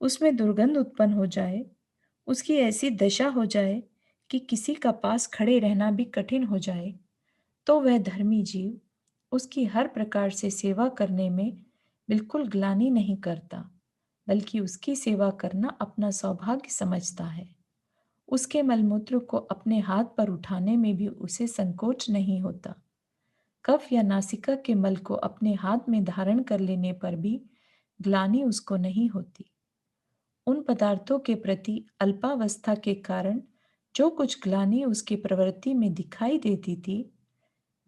उसमें दुर्गंध उत्पन्न हो जाए, उसकी ऐसी दशा हो जाए कि किसी का पास खड़े रहना भी कठिन हो जाए, तो वह धर्मी जीव उसकी हर प्रकार से सेवा करने में बिल्कुल ग्लानि नहीं करता, बल्कि उसकी सेवा करना अपना सौभाग्य समझता है। उसके मलमूत्र को अपने हाथ पर उठाने में भी उसे संकोच नहीं होता। कफ या नासिका के मल को अपने हाथ में धारण कर लेने पर भी ग्लानि उसको नहीं होती। उन पदार्थों के प्रति अल्पावस्था के कारण जो कुछ ग्लानि उसकी प्रवृत्ति में दिखाई देती थी,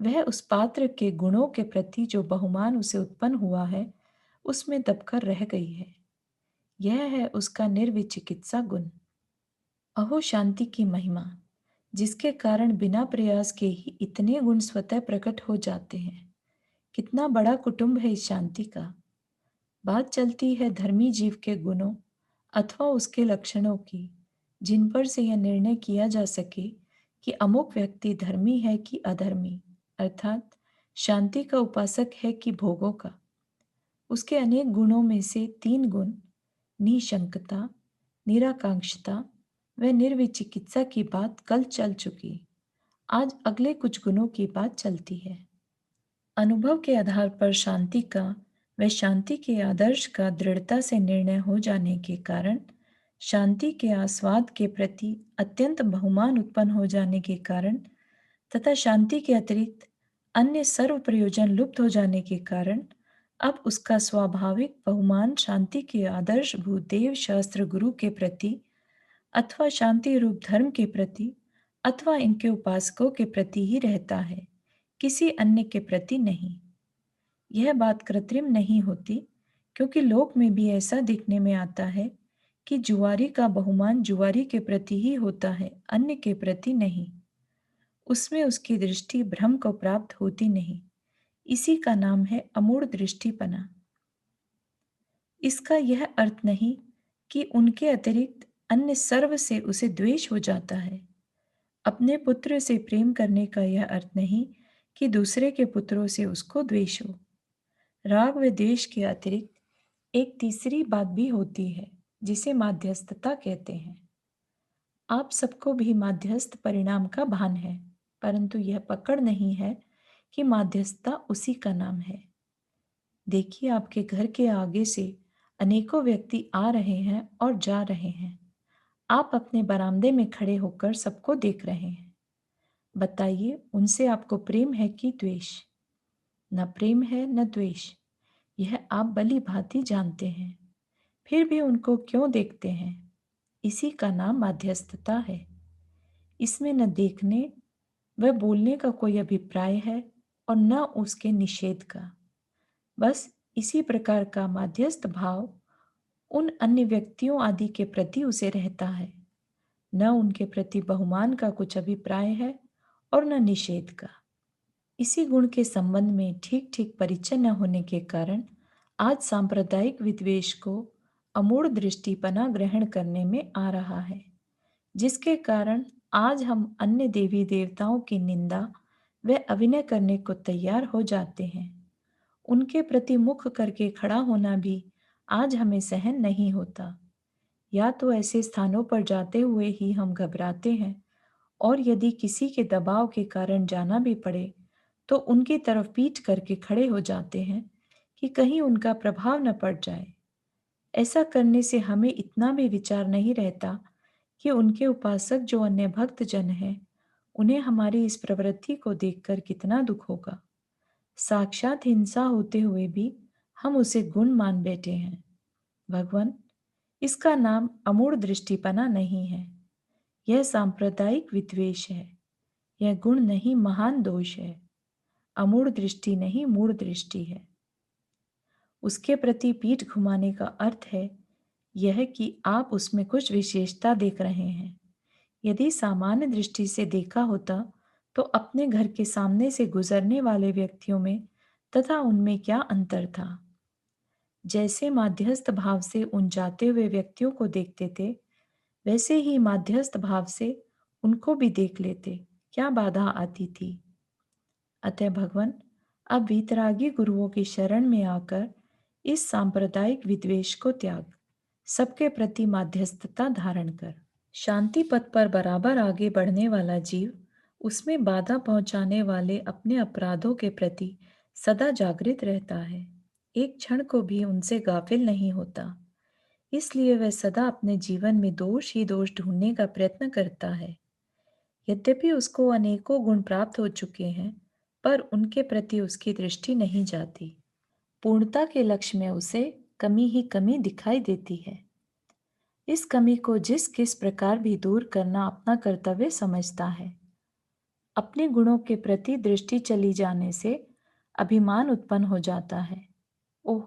वह उस पात्र के गुणों के प्रति जो बहुमान उसे उत्पन्न हुआ है, उसमें दबकर रह गई है। यह है उसका निर्विचिकित्सा गुण। अहो शांति की महिमा, जिसके कारण बिना प्रयास के ही इतने गुण स्वतः प्रकट हो जाते हैं। कितना बड़ा कुटुंब है इस शांति का। बात चलती है धर्मी जीव के गुणों अथवा उसके लक्षणों की, जिन पर से यह निर्णय किया जा सके कि अमुक व्यक्ति धर्मी है कि अधर्मी, अर्थात शांति का उपासक है कि भोगों का। उसके अनेक गुणों में से 3 गुण, निशंकता, निराकांक्षता व निर्विचिकित्सा की बात कल चल चुकी। आज अगले कुछ गुणों की बात चलती है। अनुभव के आधार पर शांति का व शांति के आदर्श का दृढ़ता से निर्णय हो जाने के कारण, शांति के आस्वाद के प्रति अत्यंत बहुमान उत्पन्न हो जाने के कारण तथा शांति के अतिरिक्त अन्य सर्व प्रयोजन लुप्त हो जाने के कारण, अब उसका स्वाभाविक बहुमान शांति के आदर्श भूदेव शास्त्र गुरु के प्रति अथवा शांति रूप धर्म के प्रति अथवा इनके उपासकों के प्रति ही रहता है, किसी अन्य के प्रति नहीं। यह बात कृत्रिम नहीं होती, क्योंकि लोक में भी ऐसा देखने में आता है कि जुआरी का बहुमान जुआरी के प्रति ही होता है, अन्य के प्रति नहीं। उसमें उसकी दृष्टि भ्रम को प्राप्त होती नहीं। इसी का नाम है अमूढ़ दृष्टिपना। इसका यह अर्थ नहीं कि उनके अतिरिक्त अन्य सर्व से उसे द्वेष हो जाता है। अपने पुत्र से प्रेम करने का यह अर्थ नहीं कि दूसरे के पुत्रों से उसको द्वेष हो। राग व द्वेष के अतिरिक्त एक तीसरी बात भी होती है, जिसे माध्यस्थता कहते हैं। आप सबको भी माध्यस्थ परिणाम का भान है, परंतु यह पकड़ नहीं है कि माध्यस्थता उसी का नाम है। देखिए, आपके घर के आगे से अनेकों व्यक्ति आ रहे हैं और जा रहे हैं। आप अपने बरामदे में खड़े होकर सबको देख रहे हैं। बताइए, उनसे आपको प्रेम है कि द्वेष? न प्रेम है न द्वेष, यह आप भली भांति जानते हैं। फिर भी उनको क्यों देखते हैं? इसी का नाम माध्यस्थता है। इसमें न देखने व बोलने का कोई अभिप्राय है और न उसके निषेध का। बस इसी प्रकार का माध्यस्थ भाव उन अन्य व्यक्तियों आदि के प्रति उसे रहता है। न उनके प्रति बहुमान का कुछ अभिप्राय है और न निषेध का। इसी गुण के संबंध में ठीक ठीक परिचय न होने के कारण आज सांप्रदायिक विद्वेष को अमूढ़ दृष्टिपना ग्रहण करने में आ रहा है, जिसके कारण आज हम अन्य देवी देवताओं की निंदा व अभिनय करने को तैयार हो जाते हैं। उनके प्रति मुख करके खड़ा होना भी आज हमें सहन नहीं होता। या तो ऐसे स्थानों पर जाते हुए ही हम घबराते हैं, और यदि किसी के दबाव के कारण जाना भी पड़े तो उनकी तरफ पीठ करके खड़े हो जाते हैं कि कहीं उनका प्रभाव न पड़ जाए। ऐसा करने से हमें इतना भी विचार नहीं रहता कि उनके उपासक जो अन्य भक्त जन हैं, उन्हें हमारी इस प्रवृत्ति को देखकर कितना दुख होगा। साक्षात हिंसा होते हुए भी हम उसे गुण मान बैठे हैं। भगवान, इसका नाम अमूढ़ दृष्टिपना नहीं है, यह सांप्रदायिक विद्वेष है। यह गुण नहीं, महान दोष है। अमूढ़ दृष्टि नहीं, मूढ़ दृष्टि है। उसके प्रति पीठ घुमाने का अर्थ है यह कि आप उसमें कुछ विशेषता देख रहे हैं। यदि सामान्य दृष्टि से देखा होता तो अपने घर के सामने से गुजरने वाले व्यक्तियों में तथा उनमें क्या अंतर था। जैसे माध्यस्थ भाव से उन जाते हुए व्यक्तियों को देखते थे, वैसे ही माध्यस्थ भाव से उनको भी देख लेते, क्या बाधा आती थी। अतः भगवान, अब वीतरागी गुरुओं की शरण में आकर इस सांप्रदायिक विद्वेष को त्याग, सबके प्रति माध्यस्थता धारण कर। शांति पथ पर बराबर आगे बढ़ने वाला जीव उसमें बाधा पहुंचाने वाले अपने अपराधों के प्रति सदा जागृत रहता है, एक क्षण को भी उनसे गाफिल नहीं होता। इसलिए वह सदा अपने जीवन में दोष ही दोष ढूंढने का प्रयत्न करता है। यद्यपि उसको अनेकों गुण प्राप्त हो चुके हैं, पर उनके प्रति उसकी दृष्टि नहीं जाती। पूर्णता के लक्ष्य में उसे कमी ही कमी दिखाई देती है। इस कमी को जिस किस प्रकार भी दूर करना अपना कर्तव्य समझता है। अपने गुणों के प्रति दृष्टि चली जाने से अभिमान उत्पन्न हो जाता है। ओह,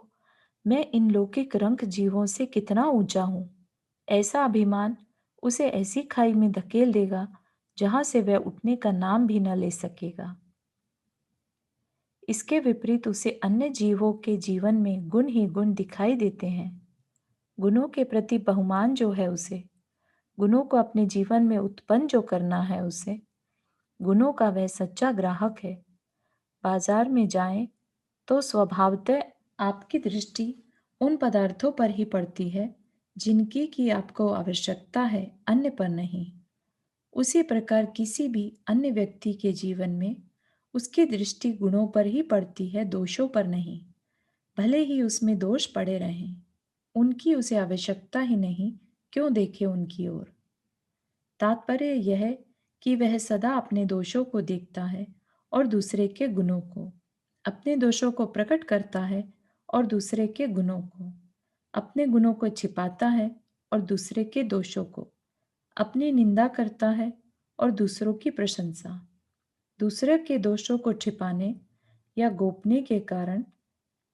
मैं इन लौकिक रंक जीवों से कितना ऊंचा हूं। ऐसा अभिमान उसे ऐसी खाई में धकेल देगा जहां से वह उठने का नाम भी न ले सकेगा। इसके विपरीत उसे अन्य जीवों के जीवन में गुण ही गुण दिखाई देते हैं। गुणों के प्रति बहुमान जो है उसे, गुणों को अपने जीवन में उत्पन्न जो करना है उसे, गुणों का वह सच्चा ग्राहक है। बाजार में जाएं तो स्वभावतः आपकी दृष्टि उन पदार्थों पर ही पड़ती है जिनकी की आपको आवश्यकता है, अन्य पर नहीं। उसी प्रकार किसी भी अन्य व्यक्ति के जीवन में उसकी दृष्टि गुणों पर ही पड़ती है, दोषों पर नहीं। भले ही उसमें दोष पड़े रहें, उनकी उसे आवश्यकता ही नहीं, क्यों देखे उनकी ओर। तात्पर्य यह है कि वह सदा अपने दोषों को देखता है और दूसरे के गुणों को, अपने दोषों को प्रकट करता है और दूसरे के गुणों को, अपने गुणों को छिपाता है और दूसरे के दोषों को, अपनी निंदा करता है और दूसरों की प्रशंसा। दूसरे के दोषों को छिपाने या गोपने के कारण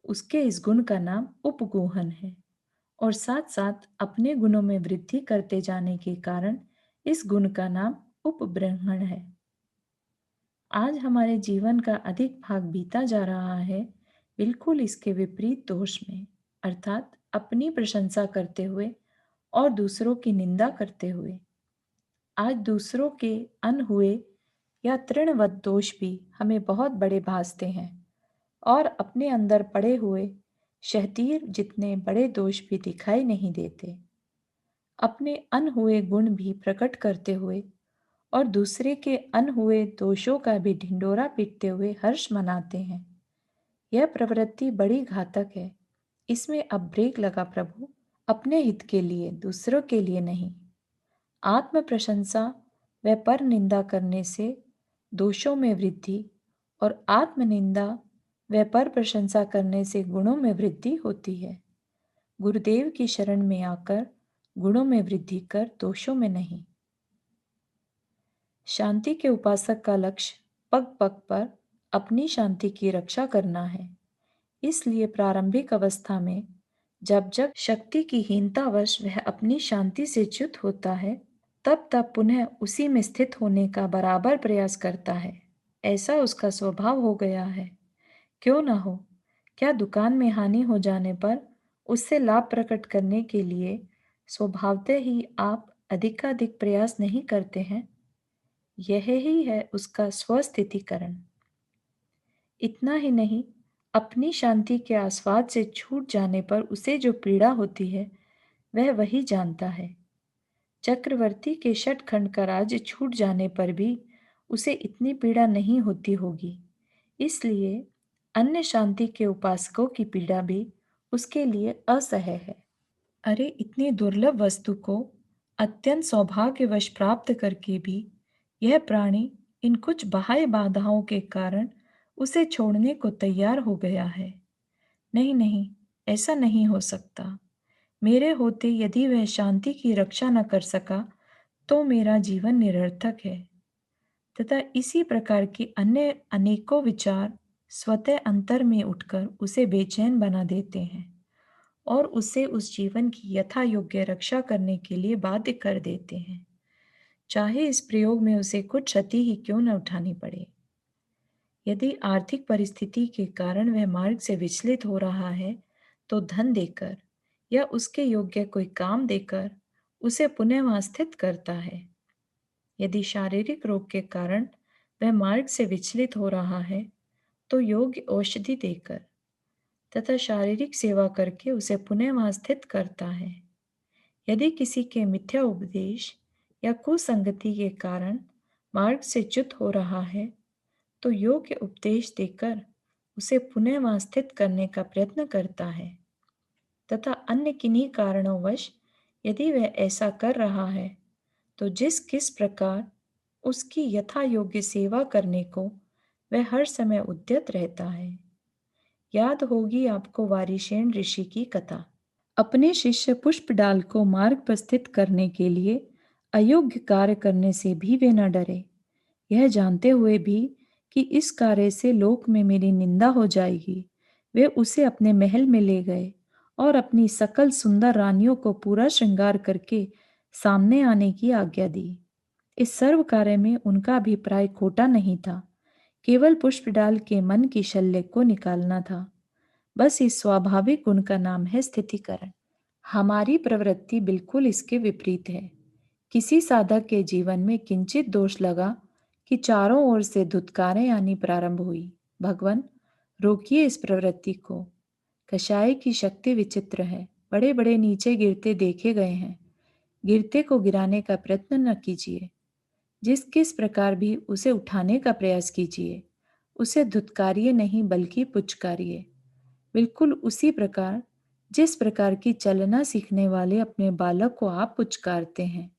उसके इस गुण का नाम उपगोहन है, और साथ साथ अपने गुणों में वृद्धि करते जाने के कारण इस गुण का नाम उपब्रह्मण है। आज हमारे जीवन का अधिक भाग बीता जा रहा है बिल्कुल इसके विपरीत दोष में, अर्थात अपनी प्रशंसा करते हुए और दूसरों की निंदा करते हुए। आज दूसरों के अनहुए या तृणवत दोष भी हमें बहुत बड़े भासते हैं, और अपने अंदर पड़े हुए शहतीर जितने बड़े दोष भी दिखाई नहीं देते। अपने अनहुए गुण भी प्रकट करते हुए और दूसरे के अनहुए दोषों का भी ढिंडोरा पीटते हुए हर्ष मनाते हैं। यह प्रवृत्ति बड़ी घातक है। इसमें अब ब्रेक लगा प्रभु, अपने हित के लिए, दूसरों के लिए नहीं। आत्म प्रशंसा व पर निंदा करने से दोषों में वृद्धि, और आत्म निंदा व पर प्रशंसा करने से गुणों में वृद्धि होती है। गुरुदेव की शरण में आकर गुणों में वृद्धि कर, दोषों में नहीं। शांति के उपासक का लक्ष्य पग पग पर अपनी शांति की रक्षा करना है। इसलिए प्रारंभिक अवस्था में जब जब शक्ति की हीनतावश वह अपनी शांति से च्युत होता है, तब तब पुनः उसी में स्थित होने का बराबर प्रयास करता है। ऐसा उसका स्वभाव हो गया है। क्यों न हो, क्या दुकान में हानि हो जाने पर उससे लाभ प्रकट करने के लिए स्वभावतः ही आप अधिकाधिक प्रयास नहीं करते हैं? यह ही है उसका स्वस्थितिकरण। इतना ही नहीं, अपनी शांति के आस्वाद से छूट जाने पर उसे जो पीड़ा होती है, वह वही जानता है। चक्रवर्ती के शतखंड का राज्य छूट जाने पर भी उसे इतनी पीड़ा नहीं होती होगी, इसलिए अन्य शांति के उपासकों की पीड़ा भी उसके लिए असह्य है। अरे, इतनी दुर्लभ वस्तु को अत्यंत सौभाग्यवश प्राप्त करके भी यह प्राणी इन कुछ बाह्य बाधाओं के कारण उसे छोड़ने को तैयार हो गया है। नहीं नहीं, ऐसा नहीं हो सकता। मेरे होते यदि वह शांति की रक्षा न कर सका तो मेरा जीवन निरर्थक है। तथा इसी प्रकार के अन्य अनेकों विचार स्वतः अंतर में उठकर उसे बेचैन बना देते हैं और उसे उस जीवन की यथा योग्य रक्षा करने के लिए बाध्य कर देते हैं, चाहे इस प्रयोग में उसे कुछ क्षति ही क्यों न उठानी पड़े। यदि आर्थिक परिस्थिति के कारण वह मार्ग से विचलित हो रहा है, तो धन देकर या उसके योग्य कोई काम देकर उसे पुनः वहां स्थित करता है। यदि शारीरिक रोग के कारण वह मार्ग से विचलित हो रहा है, तो योग्य औषधि देकर तथा शारीरिक सेवा करके उसे पुनः वहां स्थित करता है। यदि किसी के मिथ्या उपदेश या कुसंगति के कारण मार्ग से च्युत हो रहा है, तो योग्य उपदेश देकर उसे पुनः वहां स्थित करने का प्रयत्न करता है। तथा अन्य किन्हीं कारणोंवश यदि वह ऐसा कर रहा है, तो जिस किस प्रकार उसकी यथा योग्य सेवा करने को वह हर समय उद्यत रहता है। याद होगी आपको वारिशेन ऋषि की कथा। अपने शिष्य पुष्पडाल को मार्ग पर स्थित करने के लिए अयोग्य कार्य करने से भी वे न डरे, यह जानते हुए भी कि इस कार्य से लोक में मेरी निंदा हो जाएगी। वे उसे अपने महल में ले गए और अपनी सकल सुंदर रानियों को पूरा श्रृंगार करके सामने आने की आज्ञा दी। इस सर्व कार्य में उनका अभिप्राय खोटा नहीं था, केवल पुष्पडाल के मन की शल्य को निकालना था। बस इस स्वाभाविक गुण का नाम है स्थितिकरण। हमारी प्रवृत्ति बिल्कुल इसके विपरीत है। किसी साधक के जीवन में किंचित दोष लगा कि चारों ओर से धुतकारें आनी प्रारंभ हुई। भगवान, रोकिए इस प्रवृत्ति को। कषाय की शक्ति विचित्र है। बड़े बड़े नीचे गिरते देखे गए हैं। गिरते को गिराने का प्रयत्न न कीजिए। जिस किस प्रकार भी उसे उठाने का प्रयास कीजिए, उसे धुतकारिए नहीं बल्कि पुचकारिए। बिल्कुल उसी प्रकार जिस प्रकार की चलना सीखने वाले अपने बालक को आप पुचकारते हैं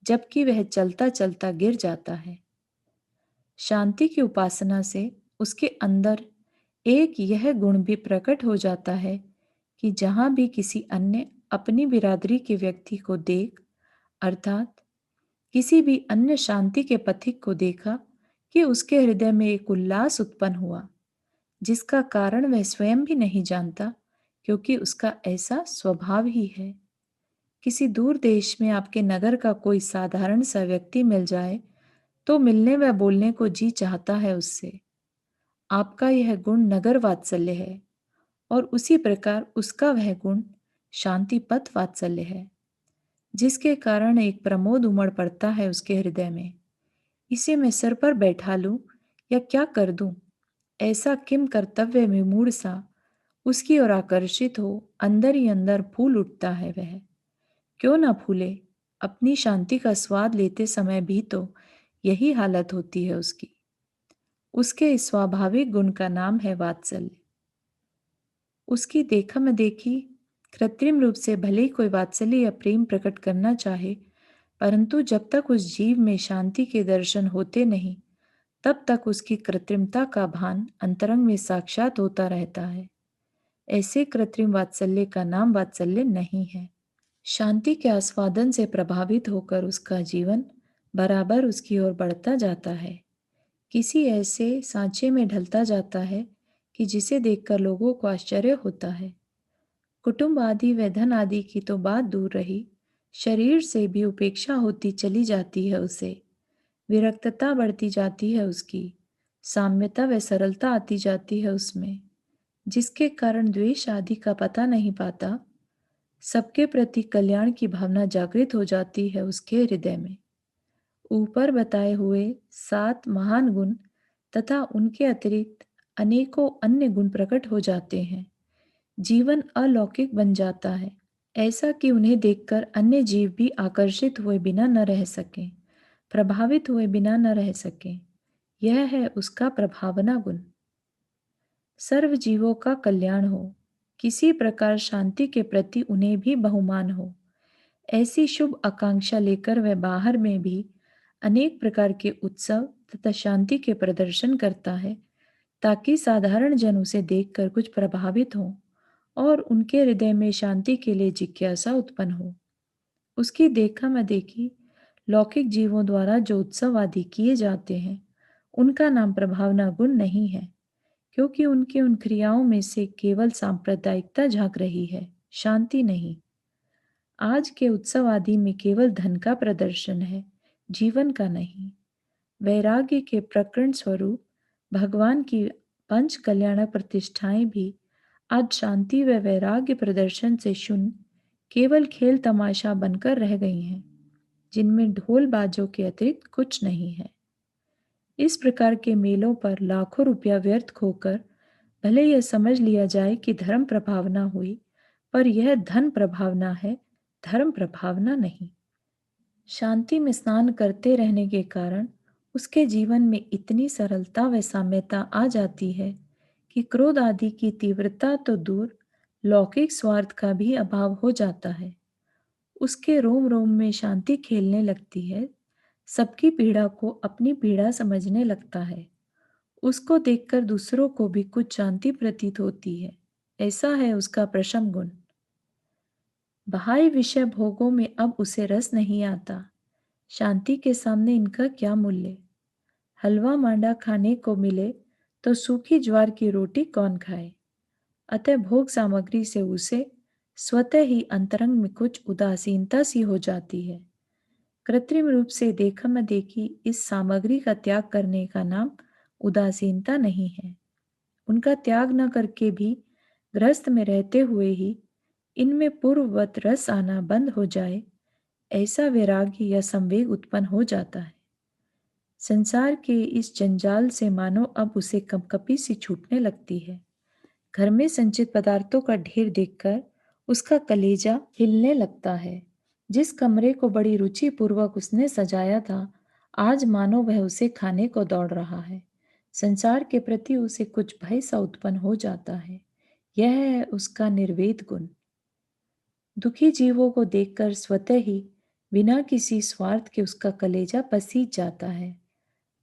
जबकि वह चलता चलता गिर जाता है। शांति की उपासना से उसके अंदर एक यह गुण भी प्रकट हो जाता है कि जहां भी किसी अन्य अपनी बिरादरी के व्यक्ति को देख, अर्थात किसी भी अन्य शांति के पथिक को देखा, कि उसके हृदय में एक उल्लास उत्पन्न हुआ जिसका कारण वह स्वयं भी नहीं जानता, क्योंकि उसका ऐसा स्वभाव ही है। किसी दूर देश में आपके नगर का कोई साधारण सा व्यक्ति मिल जाए तो मिलने व बोलने को जी चाहता है उससे। आपका यह गुण नगर वात्सल्य है और उसी प्रकार उसका वह गुण शांति पथ वात्सल्य है, जिसके कारण एक प्रमोद उमड़ पड़ता है उसके हृदय में। इसे मैं सिर पर बैठा लूं या क्या कर दूं, ऐसा किम कर्तव्य विमूढ़ सा उसकी ओर आकर्षित हो अंदर ही अंदर फूल उठता है वह। क्यों ना फूले, अपनी शांति का स्वाद लेते समय भी तो यही हालत होती है उसकी। उसके इस स्वाभाविक गुण का नाम है वात्सल्य। उसकी देखा में देखी कृत्रिम रूप से भले ही कोई वात्सल्य या प्रेम प्रकट करना चाहे, परंतु जब तक उस जीव में शांति के दर्शन होते नहीं, तब तक उसकी कृत्रिमता का भान अंतरंग में साक्षात होता रहता है। ऐसे कृत्रिम वात्सल्य का नाम वात्सल्य नहीं है। शांति के आस्वादन से प्रभावित होकर उसका जीवन बराबर उसकी ओर बढ़ता जाता है, किसी ऐसे सांचे में ढलता जाता है कि जिसे देखकर लोगों को आश्चर्य होता है। कुटुंब आदि व धन आदि की तो बात दूर रही, शरीर से भी उपेक्षा होती चली जाती है उसे। विरक्तता बढ़ती जाती है उसकी, साम्यता व सरलता आती जाती है उसमें, जिसके कारण द्वेष आदि का पता नहीं पाता। सबके प्रति कल्याण की भावना जागृत हो जाती है उसके हृदय में। ऊपर बताए हुए 7 महान गुण तथा उनके अतिरिक्त अनेकों अन्य गुण प्रकट हो जाते हैं। जीवन अलौकिक बन जाता है। ऐसा कि उन्हें देखकर अन्य जीव भी आकर्षित हुए बिना न रह सकें, प्रभावित हुए बिना न रह सकें। यह है उसका प्रभावना गुण। सर्व जीवों का कल्याण हो, किसी प्रकार शांति के प्रति उन्हें भी बहुमान हो, ऐसी शुभ आकांक्षा लेकर वह बाहर में भी अनेक प्रकार के उत्सव तथा शांति के प्रदर्शन करता है, ताकि साधारण जन उसे देखकर कुछ प्रभावित हों और उनके हृदय में शांति के लिए जिज्ञासा उत्पन्न हो। उसकी देखा मैं देखी लौकिक जीवों द्वारा जो उत्सव आदि किए जाते हैं, उनका नाम प्रभावना गुण नहीं है, क्योंकि उनकी उन क्रियाओं में से केवल सांप्रदायिकता झांक रही है, शांति नहीं। आज के उत्सव आदि में केवल धन का प्रदर्शन है, जीवन का नहीं। वैराग्य के प्रकरण स्वरूप भगवान की पंच कल्याणक प्रतिष्ठाएं भी आज शांति व वैराग्य प्रदर्शन से शून्य केवल खेल तमाशा बनकर रह गई हैं, जिनमें ढोल बाजों के अतिरिक्त कुछ नहीं है। इस प्रकार के मेलों पर लाखों रुपया व्यर्थ खोकर भले यह समझ लिया जाए कि धर्म प्रभावना हुई, पर यह धन प्रभावना है, धर्म प्रभावना नहीं। शांति में स्नान करते रहने के कारण उसके जीवन में इतनी सरलता व साम्यता आ जाती है कि क्रोध आदि की तीव्रता तो दूर, लौकिक स्वार्थ का भी अभाव हो जाता है। उसके रोम रोम में शांति खेलने लगती है, सबकी पीड़ा को अपनी पीड़ा समझने लगता है। उसको देखकर दूसरों को भी कुछ शांति प्रतीत होती है। ऐसा है उसका प्रशम गुण। बाह्य विषय भोगों में अब उसे रस नहीं आता। शांति के सामने इनका क्या मूल्य। हलवा मांडा खाने को मिले तो सूखी ज्वार की रोटी कौन खाए। अतः भोग सामग्री से उसे स्वतः ही अंतरंग में कुछ उदासीनता सी हो जाती है। कृत्रिम रूप से देखा मैं देखी इस सामग्री का त्याग करने का नाम उदासीनता नहीं है। उनका त्याग न करके भी गृहस्थ में रहते हुए ही इनमें पूर्ववत रस आना बंद हो जाए, ऐसा वैराग्य या संवेग उत्पन्न हो जाता है। संसार के इस जंजाल से मानो अब उसे कंपकपी सी छूटने लगती है। घर में संचित पदार्थों का ढेर देखकर उसका कलेजा हिलने लगता है। जिस कमरे को बड़ी रुचि पूर्वक उसने सजाया था, आज मानो वह उसे खाने को दौड़ रहा है। संसार के प्रति उसे कुछ भय सा उत्पन्न हो जाता है। यह है उसका निर्वेद गुण। दुखी जीवों को देखकर स्वतः ही बिना किसी स्वार्थ के उसका कलेजा पसीज जाता है।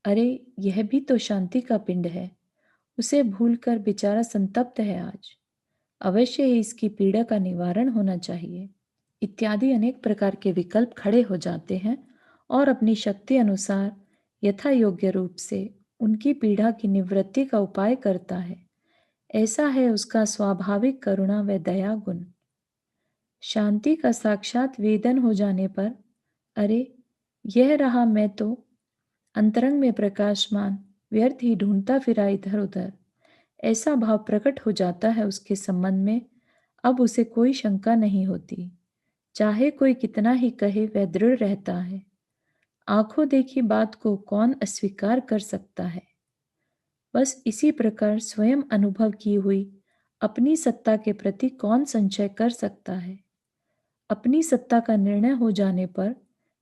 अरे, यह भी तो शांति का पिंड है। उसे भूलकर बेचारा संतप्त है आज। अवश्य ही इसकी पीड़ा का निवारण होना चाहिए। इत्यादि अनेक प्रकार के विकल्प खड़े हो जाते हैं और अपनी शक्ति अनुसार यथा योग्य रूप से उनकी पीड़ा की निवृत्ति का उपाय करता है। ऐसा है उसका स्वाभाविक करुणा व दया गुण। शांति का साक्षात वेदन हो जाने पर, अरे, यह रहा मैं तो अंतरंग में प्रकाशमान, व्यर्थ ही ढूंढता फिरा इधर उधर, ऐसा भाव प्रकट हो जाता है उसके संबंध में। अब उसे कोई शंका नहीं होती। चाहे कोई कितना ही कहे, वह दृढ़ रहता है। आंखों देखी बात को कौन अस्वीकार कर सकता है। बस इसी प्रकार स्वयं अनुभव की हुई अपनी सत्ता के प्रति कौन संशय कर सकता है। अपनी सत्ता का निर्णय हो जाने पर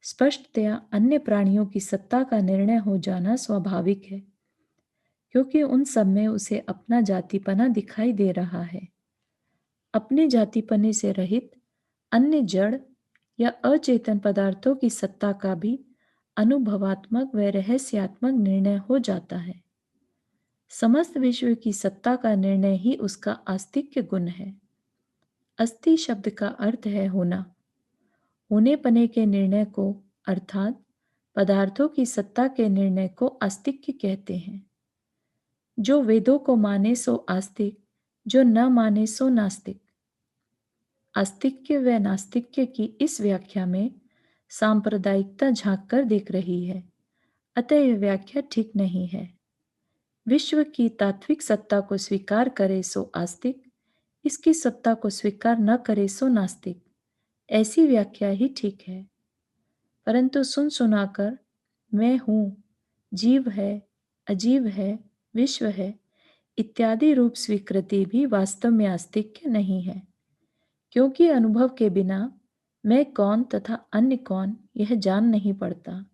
स्पष्टतया अन्य प्राणियों की सत्ता का निर्णय हो जाना स्वाभाविक है, क्योंकि उन सब में उसे अपना जातिपना दिखाई दे रहा है। अपने जातिपने से रहित अन्य जड़ या अचेतन पदार्थों की सत्ता का भी अनुभवात्मक व रहस्यात्मक निर्णय हो जाता है। समस्त विश्व की सत्ता का निर्णय ही उसका आस्तिक्य गुण है। अस्ति शब्द का अर्थ है होना। होने पने के निर्णय को अर्थात पदार्थों की सत्ता के निर्णय को आस्तिक्य कहते हैं। जो वेदों को माने सो आस्तिक, जो न माने सो नास्तिक। आस्तिक्य व नास्तिक्य की इस व्याख्या में सांप्रदायिकता झांक कर देख रही है, अतः यह व्याख्या ठीक नहीं है। विश्व की तात्विक सत्ता को स्वीकार करे सो आस्तिक, इसकी सत्ता को स्वीकार न करे सो नास्तिक, ऐसी व्याख्या ही ठीक है। परंतु सुन सुनाकर मैं हूँ, जीव है, अजीव है, विश्व है इत्यादि रूप स्वीकृति भी वास्तव में आस्तिक्य नहीं है, क्योंकि अनुभव के बिना मैं कौन तथा अन्य कौन यह जान नहीं पड़ता।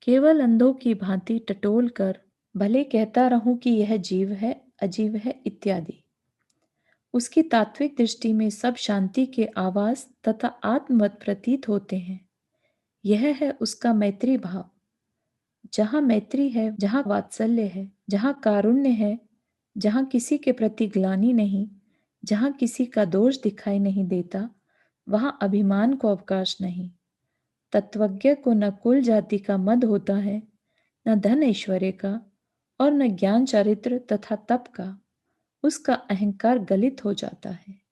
केवल अंधों की भांति टटोल कर भले कहता रहूं कि यह जीव है, अजीव है इत्यादि। उसकी तात्विक दृष्टि में सब शांति के आवास तथा आत्मवत प्रतीत होते हैं। यह है उसका मैत्री भाव। जहाँ मैत्री है, जहाँ वात्सल्य है, जहाँ कारुण्य है, जहाँ किसी के प्रति ग्लानि नहीं, जहाँ किसी का दोष दिखाई नहीं देता, वहाँ अभिमान को अवकाश नहीं। तत्वज्ञ को न कुल जाति का मद होता है, न धन ऐश्वर्य का, और न ज्ञान चारित्र तथा तप का। उसका अहंकार गलित हो जाता है।